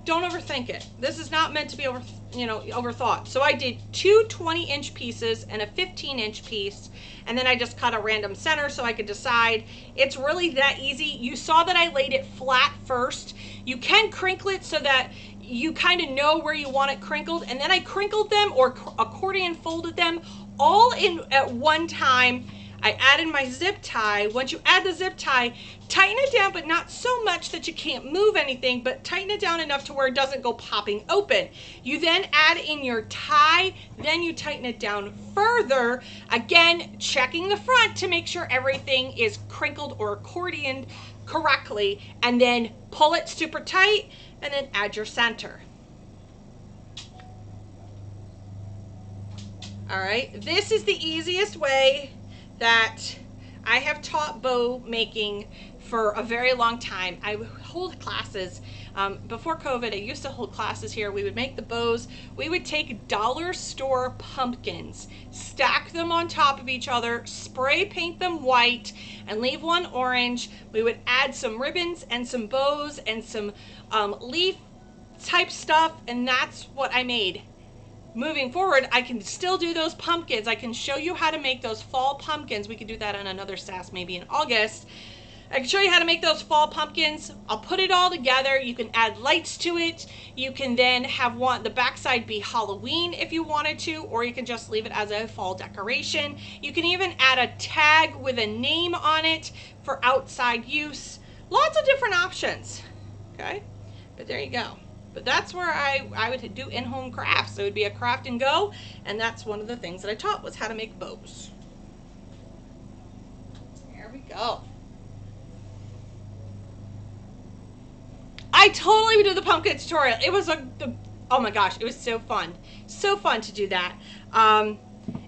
Don't overthink it. This is not meant to be overthought. So I did two 20-inch pieces and a 15-inch piece, and then I just cut a random center so I could decide. It's really that easy. You saw that I laid it flat first. You can crinkle it so that you kind of know where you want it crinkled, and then I crinkled them or accordion folded them all in at one time. I added my zip tie. Once you add the zip tie, tighten it down, but not so much that you can't move anything, but tighten it down enough to where it doesn't go popping open. You then add in your tie, then you tighten it down further, again, checking the front to make sure everything is crinkled or accordioned correctly, and then pull it super tight, and then add your center. All right, this is the easiest way that I have taught bow making for a very long time. I hold classes. Before COVID, I used to hold classes here. We would make the bows. We would take dollar store pumpkins, stack them on top of each other, spray paint them white, and leave one orange. We would add some ribbons and some bows and some leaf type stuff, and that's what I made. Moving forward, I can still do those pumpkins. I can show you how to make those fall pumpkins. We could do that on another Sass maybe in August. I can show you how to make those fall pumpkins. I'll put it all together. You can add lights to it. You can then have the backside be Halloween if you wanted to, or you can just leave it as a fall decoration. You can even add a tag with a name on it for outside use. Lots of different options, okay? But there you go. But that's where I would do in-home crafts. So it would be a craft and go, and that's one of the things that I taught was how to make bows. There we go. I totally would do the pumpkin tutorial. It was oh my gosh, it was so fun. So fun to do that. And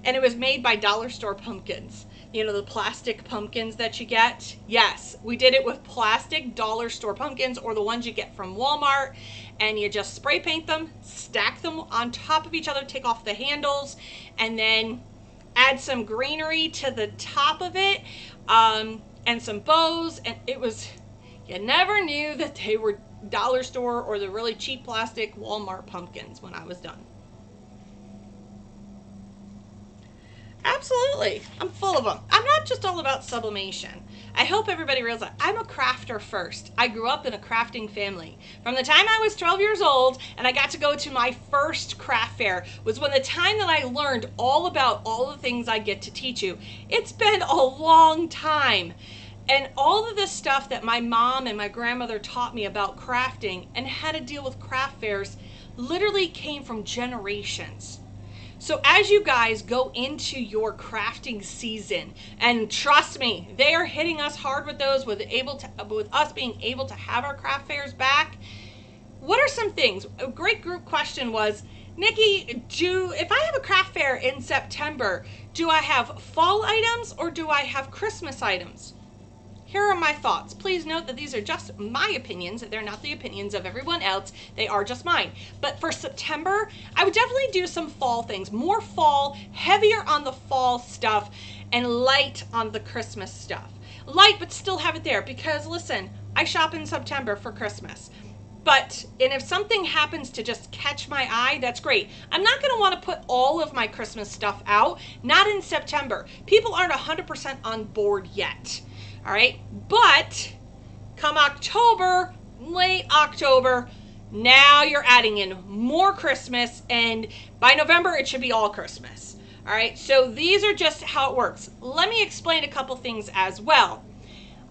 it was made by dollar store pumpkins. You know, the plastic pumpkins that you get? Yes, we did it with plastic dollar store pumpkins, or the ones you get from Walmart, and you just spray paint them, stack them on top of each other, take off the handles, and then add some greenery to the top of it, and some bows, and it was, you never knew that they were dollar store or the really cheap plastic Walmart pumpkins when I was done. Absolutely. I'm full of them. I'm not just all about sublimation. I hope everybody realizes I'm a crafter first. I grew up in a crafting family. From the time I was 12 years old and I got to go to my first craft fair was when the time that I learned all about all the things I get to teach you. It's been a long time. And all of the stuff that my mom and my grandmother taught me about crafting and how to deal with craft fairs literally came from generations. So as you guys go into your crafting season, and trust me, they are hitting us hard with those, with us being able to have our craft fairs back. What are some things? A great group question was, Nikki, if I have a craft fair in September, do I have fall items or do I have Christmas items? Here are my thoughts. Please note that these are just my opinions. They're not the opinions of everyone else. They are just mine. But for September, I would definitely do some fall things. More fall, heavier on the fall stuff, and light on the Christmas stuff. Light, but still have it there, because listen, I shop in September for Christmas. And if something happens to just catch my eye, that's great. I'm not going to want to put all of my Christmas stuff out, not in September. People aren't 100% on board yet. All right, but come October, late October, now you're adding in more Christmas, and by November, it should be all Christmas. All right, so these are just how it works. Let me explain a couple things as well.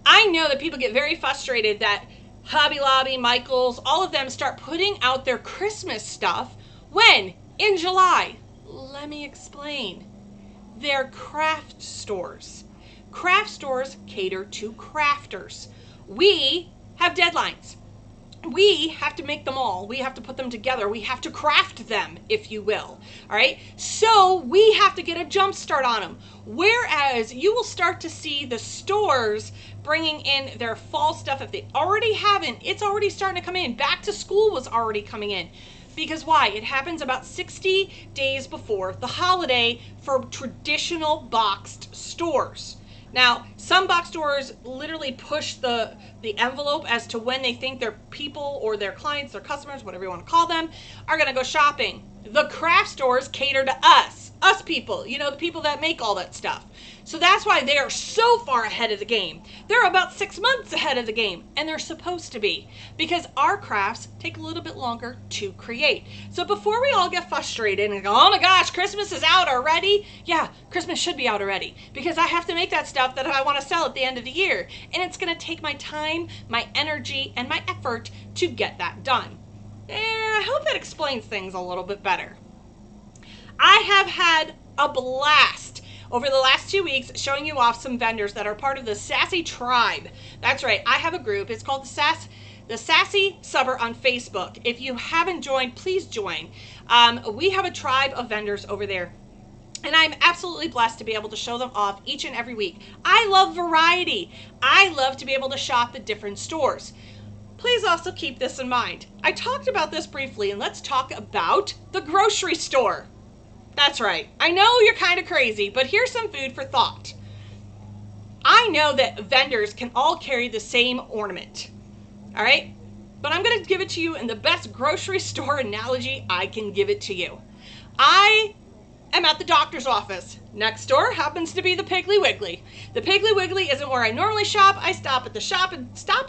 I know that people get very frustrated that Hobby Lobby, Michaels, all of them start putting out their Christmas stuff when In July, let me explain. They're craft stores. Craft stores cater to crafters. We have deadlines. We have to make them all. We have to put them together. We have to craft them, if you will. All right. So we have to get a jump start on them. Whereas you will start to see the stores bringing in their fall stuff. If they already haven't, it's already starting to come in. Back to school was already coming in. Because why? It happens about 60 days before the holiday for traditional boxed stores. Now, some box stores literally push the envelope as to when they think their people or their clients, their customers, whatever you want to call them, are going to go shopping. The craft stores cater to us people, you know, the people that make all that stuff. So that's why they are so far ahead of the game. They're about 6 months ahead of the game, and they're supposed to be, because our crafts take a little bit longer to create. So before we all get frustrated and go, oh my gosh, Christmas is out already. Yeah, Christmas should be out already, because I have to make that stuff that I want to sell at the end of the year. And it's going to take my time, my energy, and my effort to get that done. And I hope that explains things a little bit better. I have had a blast over the last 2 weeks showing you off some vendors that are part of the Sassy Tribe. That's right, I have a group. It's called the Sassy Subber on Facebook. If you haven't joined, please join. We have a tribe of vendors over there, and I'm absolutely blessed to be able to show them off each and every week. I love variety. I love to be able to shop at different stores. Please also keep this in mind. I talked about this briefly, and let's talk about the grocery store. That's right. I know you're kind of crazy, but here's some food for thought. I know that vendors can all carry the same ornament, all right? But I'm going to give it to you in the best grocery store analogy I can give it to you. I am at the doctor's office. Next door happens to be the Piggly Wiggly. The Piggly Wiggly isn't where I normally shop. I stop at the Stop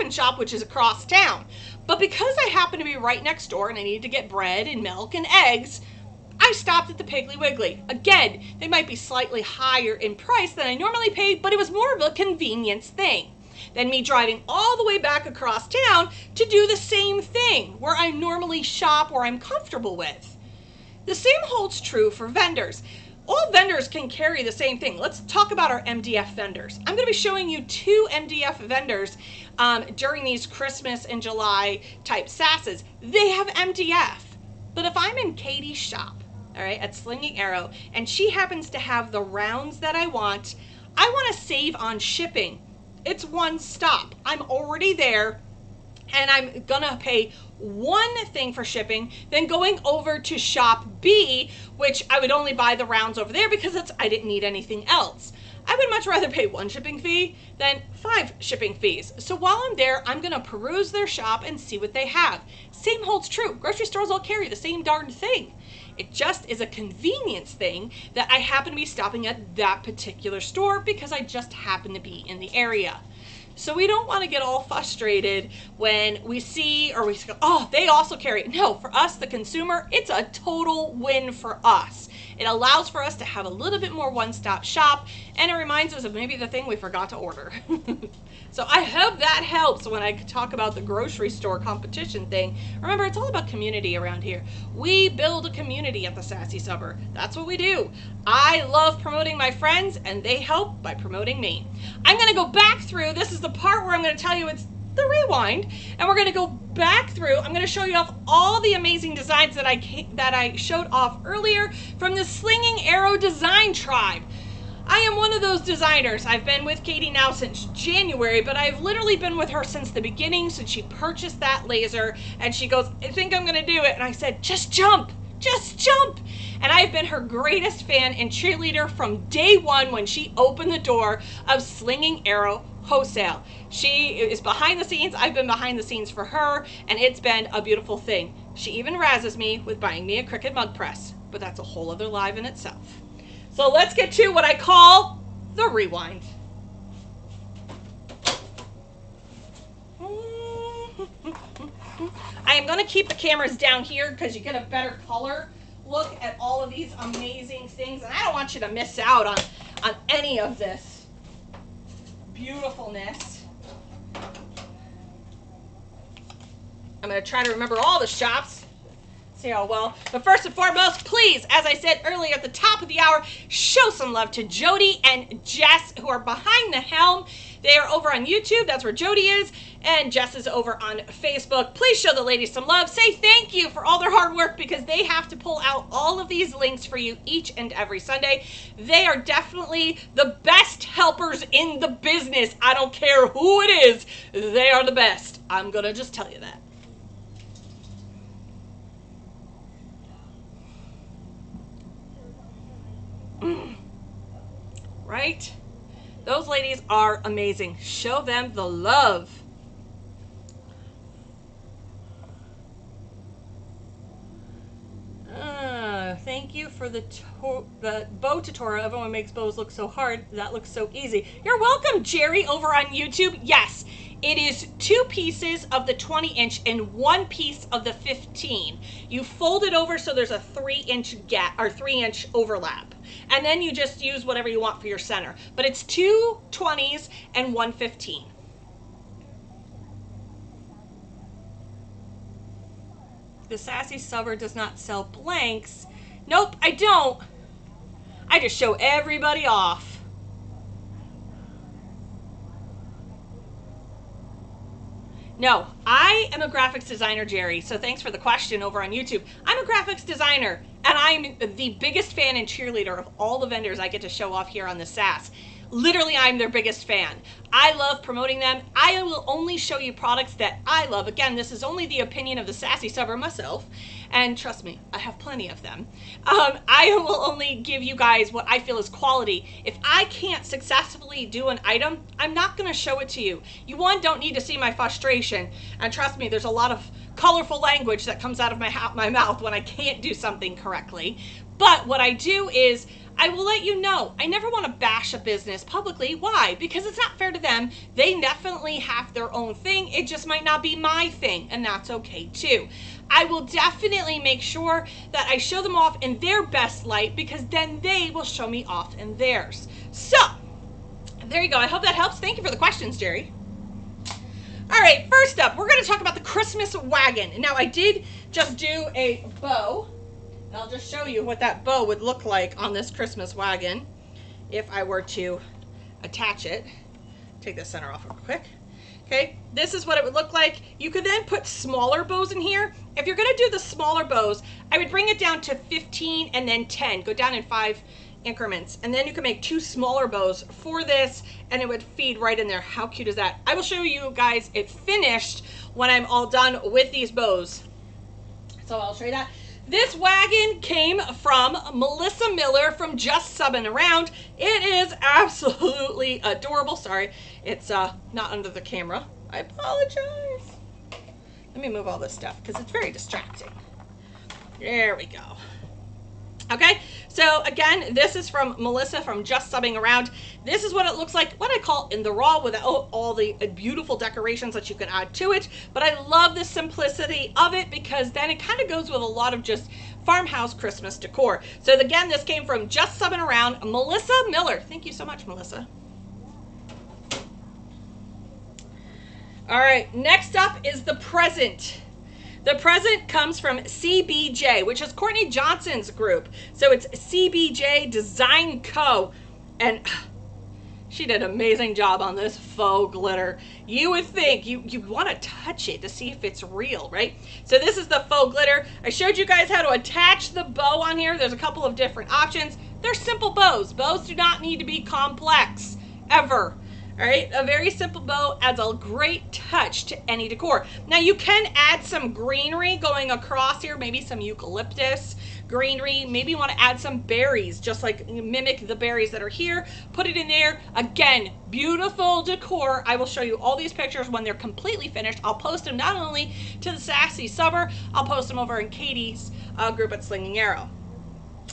and Shop, which is across town. But because I happen to be right next door and I need to get bread and milk and eggs, I stopped at the Piggly Wiggly. Again, they might be slightly higher in price than I normally pay, but it was more of a convenience thing than me driving all the way back across town to do the same thing where I normally shop or I'm comfortable with. The same holds true for vendors. All vendors can carry the same thing. Let's talk about our MDF vendors. I'm going to be showing you 2 MDF vendors during these Christmas and July type sasses. They have MDF. But if I'm in Katie's shop, all right, at Slinging Arrow, and she happens to have the rounds that I want to save on shipping. It's one stop. I'm already there, and I'm gonna pay one thing for shipping, then going over to shop B, which I would only buy the rounds over there because I didn't need anything else. I would much rather pay 1 shipping fee than 5 shipping fees. So while I'm there, I'm gonna peruse their shop and see what they have. Same holds true. Grocery stores all carry the same darn thing. It just is a convenience thing that I happen to be stopping at that particular store because I just happen to be in the area. So we don't want to get all frustrated when we see or we go, oh, they also carry it. No, for us, the consumer, it's a total win for us. It allows for us to have a little bit more one-stop shop, and it reminds us of maybe the thing we forgot to order. So I hope that helps when I talk about the grocery store competition thing. Remember, it's all about community around here. We build a community at the Sassy Subber. That's what we do. I love promoting my friends, and they help by promoting me. I'm going to go back through. This is the part where I'm going to tell you it's the rewind, and we're going to go back through. I'm going to show you off all the amazing designs that I showed off earlier from the Slinging Arrow Design Tribe. I am one of those designers. I've been with Katie now since January, but I've literally been with her since the beginning, since she purchased that laser, and she goes, I think I'm going to do it. And I said, just jump. Just jump. And I've been her greatest fan and cheerleader from day one when she opened the door of Slinging Arrow Wholesale. She is behind the scenes. I've been behind the scenes for her, and it's been a beautiful thing. She even razzes me with buying me a Cricut mug press, but that's a whole other live in itself. So let's get to what I call the rewind. I am going to keep the cameras down here because you get a better color look at all of these amazing things, and I don't want you to miss out on any of this beautifulness. I'm going to try to remember all the shops See how well. But first and foremost, please, as I said earlier at the top of the hour, show some love to Jody and Jess, who are behind the helm. They are over on YouTube. That's where Jody is. And Jess is over on Facebook. Please show the ladies some love. Say thank you for all their hard work, because they have to pull out all of these links for you each and every Sunday. They are definitely the best helpers in the business. I don't care who it is. They are the best. I'm going to just tell you that. Right? Those ladies are amazing. Show them the love. Thank you for the bow tutorial. Everyone makes bows look so hard. That looks so easy. You're welcome, Jerry, over on YouTube. Yes, it is 2 pieces of the 20-inch and 1 piece of the 15. You fold it over so there's a 3-inch gap or 3-inch overlap. And then you just use whatever you want for your center. But it's 2 20s and 1 15. The Sassy Subber does not sell blanks. Nope, I don't. I just show everybody off. No, I am a graphics designer, Jerry, so thanks for the question over on YouTube. I'm a graphics designer, and I'm the biggest fan and cheerleader of all the vendors I get to show off here on the Sass. Literally, I'm their biggest fan. I love promoting them. I will only show you products that I love. Again, this is only the opinion of the Sassy Subber myself, and trust me, I have plenty of them. I will only give you guys what I feel is quality. If I can't successfully do an item, I'm not going to show it to you. You, one, don't need to see my frustration, and trust me, there's a lot of colorful language that comes out of my mouth when I can't do something correctly. But what I do is I will let you know. I never want to bash a business publicly. Why? Because it's not fair to them. They definitely have their own thing. It just might not be my thing, and that's okay too. I will definitely make sure that I show them off in their best light, because then they will show me off in theirs. So, there you go. I hope that helps. Thank you for the questions, Jerry. All right, first up, we're going to talk about the Christmas wagon. Now, I did just do a bow. I'll just show you what that bow would look like on this Christmas wagon if I were to attach it. Take the center off real quick. Okay, this is what it would look like. You could then put smaller bows in here. If you're going to do the smaller bows, I would bring it down to 15 and then 10. Go down in 5 increments. And then you can make 2 smaller bows for this, and it would feed right in there. How cute is that? I will show you guys it finished when I'm all done with these bows. So I'll show you that. This wagon came from Melissa Miller from Just Subbing Around. It is absolutely adorable. Sorry, it's not under the camera. I apologize. Let me move all this stuff because it's very distracting. There we go. Okay, so again, this is from Melissa from Just Subbing Around. This is what it looks like, what I call in the raw, without all the beautiful decorations that you can add to it. But I love the simplicity of it, because then it kind of goes with a lot of just farmhouse Christmas decor. So again, this came from Just Subbing Around, Melissa Miller. Thank you so much, Melissa. All right, next up is the present. The present comes from CBJ, which is Courtney Johnson's group. So it's CBJ Design Co. And she did an amazing job on this faux glitter. You would think you want to touch it to see if it's real, right? So this is the faux glitter. I showed you guys how to attach the bow on here. There's a couple of different options. They're simple bows. Bows do not need to be complex, ever. All right, a very simple bow adds a great touch to any decor. Now you can add some greenery going across here, maybe some eucalyptus greenery. Maybe you want to add some berries, just like mimic the berries that are here. Put it in there. Again, beautiful decor. I will show you all these pictures when they're completely finished. I'll post them not only to the Sassy Subber, I'll post them over in Katie's group at Slinging Arrow.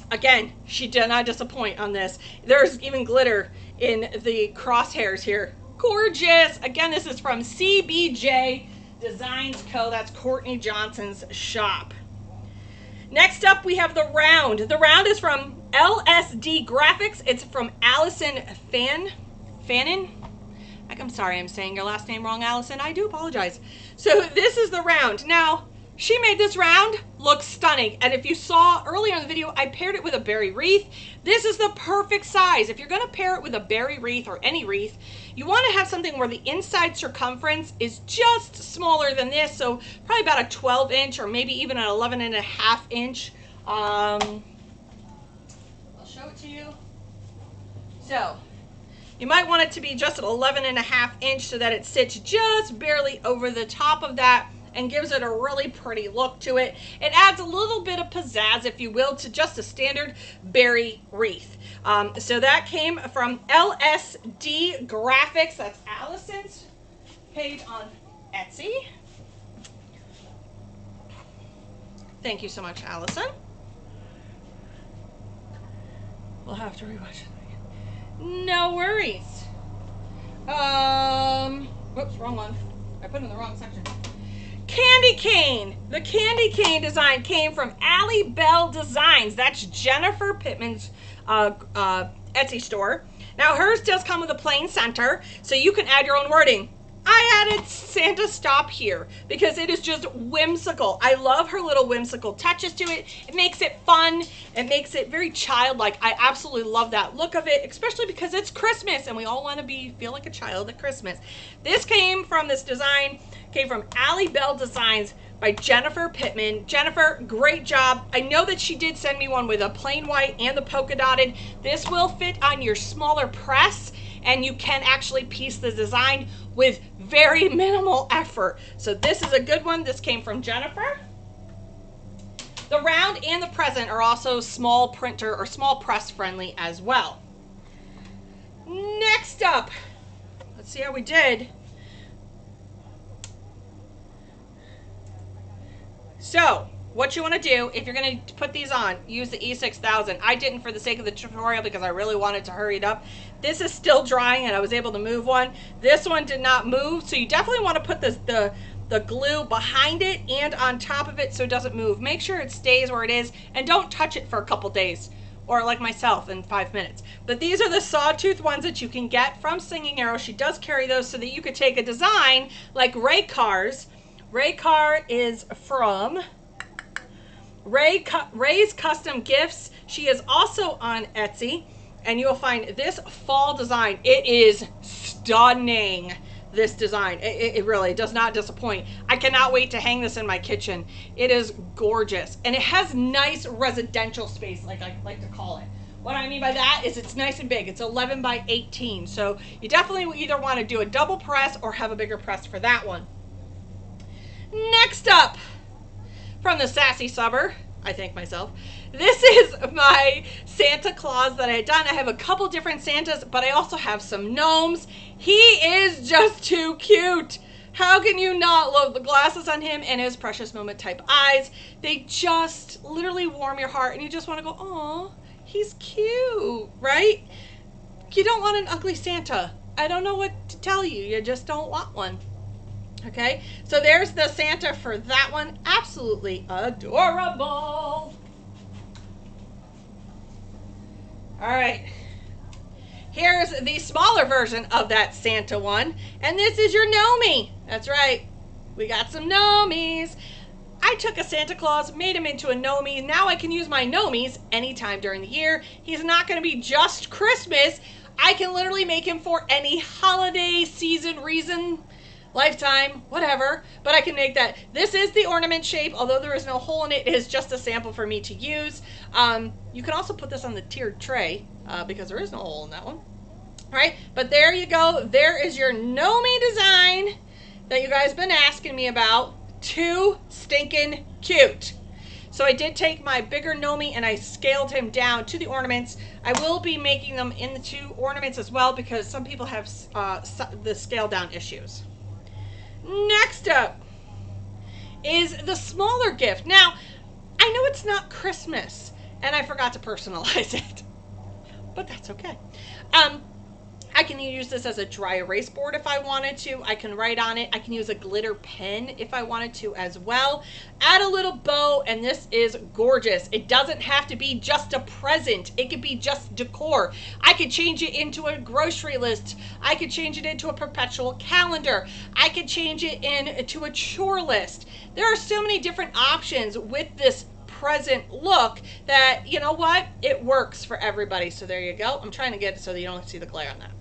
Again, she did not disappoint on this. There's even glitter in the crosshairs here. Gorgeous. Again, this is from CBJ Designs Co. That's Courtney Johnson's shop. Next up, we have the round. The round is from LSD Graphics. It's from Allison Fannin. I'm sorry I'm saying your last name wrong, Allison. I do apologize. So this is the round. Now, She made this round look stunning. And if you saw earlier in the video, I paired it with a berry wreath. This is the perfect size. If you're going to pair it with a berry wreath or any wreath, you want to have something where the inside circumference is just smaller than this. So probably about a 12 inch or maybe even an 11.5 inch. I'll show it to you. So you might want it to be just an 11.5 inch so that it sits just barely over the top of that and gives it a really pretty look to it. It adds a little bit of pizzazz, if you will, to just a standard berry wreath. So that came from LSD Graphics. That's Allison's page on Etsy. Thank you so much, Allison. We'll have to rewatch it. No worries. Whoops, wrong one. I put it in the wrong section. Candy cane. The candy cane design came from Allie Bell Designs. That's Jennifer Pittman's Etsy store. Now hers does come with a plain center, so you can add your own wording. I added Santa Stop Here because it is just whimsical. I love her little whimsical touches to it. It makes it fun. It makes it very childlike. I absolutely love that look of it, especially because it's Christmas and we all want to feel like a child at Christmas. This design came from Allie Bell Designs by Jennifer Pittman. Jennifer, great job. I know that she did send me one with a plain white and the polka dotted. This will fit on your smaller press, and you can actually piece the design with very minimal effort. So this is a good one. This came from Jennifer. The round and the present are also small printer or small press friendly as well. Next up, let's see how we did. So what you want to do, if you're going to put these on, use the E6000. I didn't for the sake of the tutorial because I really wanted to hurry it up. This is still drying and I was able to move one. This one did not move, so you definitely want to put the glue behind it and on top of it so it doesn't move. Make sure it stays where it is and don't touch it for a couple days, or like myself in 5 minutes. But these are the sawtooth ones that you can get from Singing Arrow. She does carry those so that you could take a design like Ray Carr's. Ray Carr is from Ray's Custom Gifts. She is also on Etsy, and you will find this fall design. It is stunning, this design. It really does not disappoint. I cannot wait to hang this in my kitchen. It is gorgeous, and it has nice residential space, like I like to call it. What I mean by that is it's nice and big. It's 11 by 18, so you definitely either want to do a double press or have a bigger press for that one. Next up, from the Sassy Subber, I thank myself. This is my Santa Claus that I had done. I have a couple different Santas, but I also have some gnomes. He is just too cute. How can you not love the glasses on him and his precious moment type eyes? They just literally warm your heart and you just want to go, oh, he's cute, right? You don't want an ugly Santa. I don't know what to tell you. You just don't want one. Okay, so there's the Santa for that one. Absolutely adorable. All right, here's the smaller version of that Santa one, and this is your Gnomie. That's right, we got some Gnomies. I took a Santa Claus, made him into a Gnomie. Now I can use my Gnomies anytime during the year. He's not going to be just Christmas. I can literally make him for any holiday, season, reason, lifetime, whatever, but I can make that. This is the ornament shape, although there is no hole in it. It is just a sample for me to use. You can also put this on the tiered tray because there is no hole in that one. All right, but there you go. There is your Gnomie design that you guys have been asking me about. Too stinking cute. So I did take my bigger Gnomie and I scaled him down to the ornaments. I will be making them into ornaments as well because some people have the scale down issues. Next up is the smaller gift. Now, I know it's not Christmas, and I forgot to personalize it, but that's okay. I can use this as a dry erase board if I wanted to. I can write on it. I can use a glitter pen if I wanted to as well. Add a little bow, and this is gorgeous. It doesn't have to be just a present. It could be just decor. I could change it into a grocery list. I could change it into a perpetual calendar. I could change it into a chore list. There are so many different options with this present look that, you know what, it works for everybody. So there you go. I'm trying to get it so that you don't see the glare on that.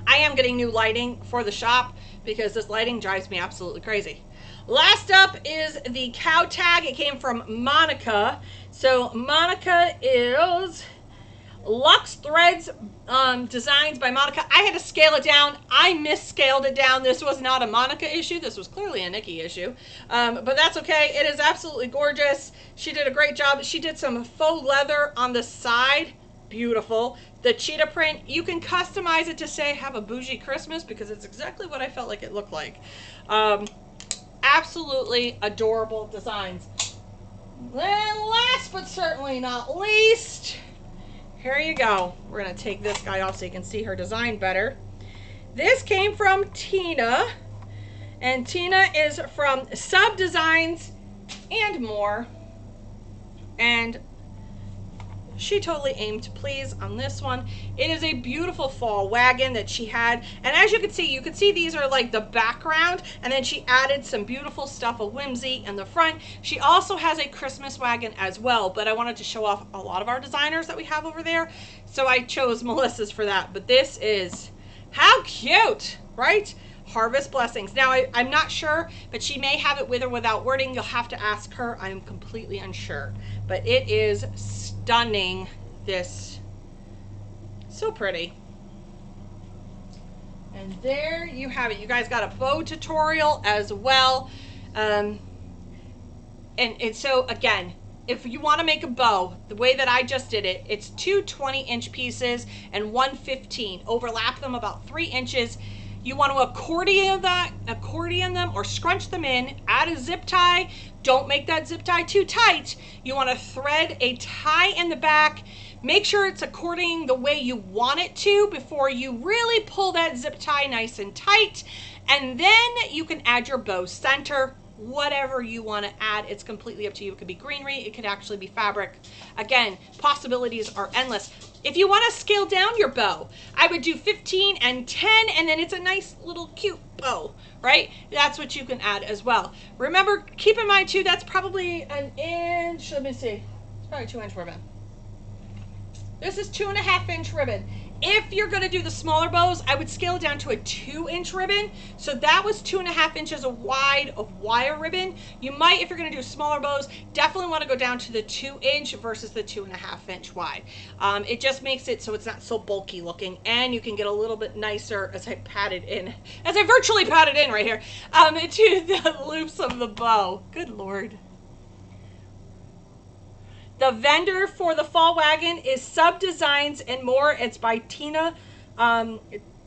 I am getting new lighting for the shop because this lighting drives me absolutely crazy. Last up is the cow tag. It came from Monica. So Monica is Luxe Threads Designs by Monica. I had to scale it down. I misscaled it down. This was not a Monica issue. This was clearly a Nikki issue. But that's okay. It is absolutely gorgeous. She did a great job. She did some faux leather on the side. Beautiful. The cheetah print, you can customize it to say have a bougie Christmas because it's exactly what I felt like it looked like. Absolutely adorable designs. Then last but certainly not least, here you go. We're going to take this guy off so you can see her design better. This came from Tina, and Tina is from Sub Designs and More. And she totally aimed to please on this one. It is a beautiful fall wagon that she had. And as you can see these are like the background. And then she added some beautiful stuff of whimsy in the front. She also has a Christmas wagon as well. But I wanted to show off a lot of our designers that we have over there. So I chose Melissa's for that. But this is, how cute, right? Harvest Blessings. Now, I'm not sure, but she may have it with or without wording. You'll have to ask her. I'm completely unsure. But it is stunning. This. So pretty. And there you have it. You guys got a bow tutorial as well. And so, again, if you want to make a bow, the way that I just did it, it's two 20-inch pieces and one 15. Overlap them about 3 inches. You want to accordion them or scrunch them in, add a zip tie. Don't make that zip tie too tight. You want to thread a tie in the back. Make sure it's according the way you want it to before you really pull that zip tie nice and tight. And then you can add your bow center, whatever you want to add. It's completely up to you. It could be greenery. It could actually be fabric. Again, possibilities are endless. If you want to scale down your bow, I would do 15 and 10, and then it's a nice little cute bow, right? That's what you can add as well. Remember, keep in mind too, that's probably an inch. Let me see. It's probably 2-inch ribbon. This is 2.5-inch ribbon. If you're going to do the smaller bows, I would scale it down to a 2-inch ribbon. So that was 2.5 inches wide of wire ribbon. You might, if you're going to do smaller bows, definitely want to go down to the 2-inch versus the 2.5-inch wide. It just makes it so it's not so bulky looking, and you can get a little bit nicer as I virtually patted in right here, to the loops of the bow. Good Lord. The vendor for the fall wagon is Sub Designs and More. It's by Tina.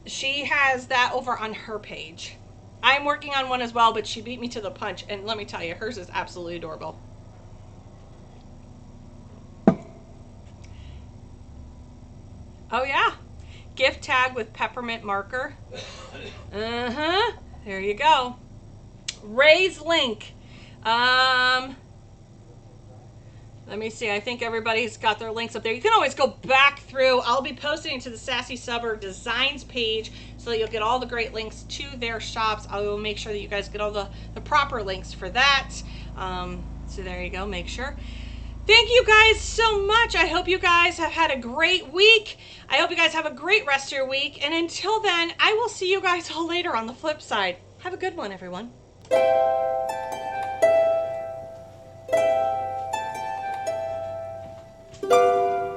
She has that over on her page. I'm working on one as well, but she beat me to the punch. And let me tell you, hers is absolutely adorable. Oh, yeah. Gift tag with peppermint marker. There you go. Ray's link. Let me see. I think everybody's got their links up there. You can always go back through. I'll be posting to the Sassy Subber Designs page so that you'll get all the great links to their shops. I will make sure that you guys get all the proper links for that. So there you go. Make sure. Thank you guys so much. I hope you guys have had a great week. I hope you guys have a great rest of your week. And until then, I will see you guys all later on the flip side. Have a good one, everyone.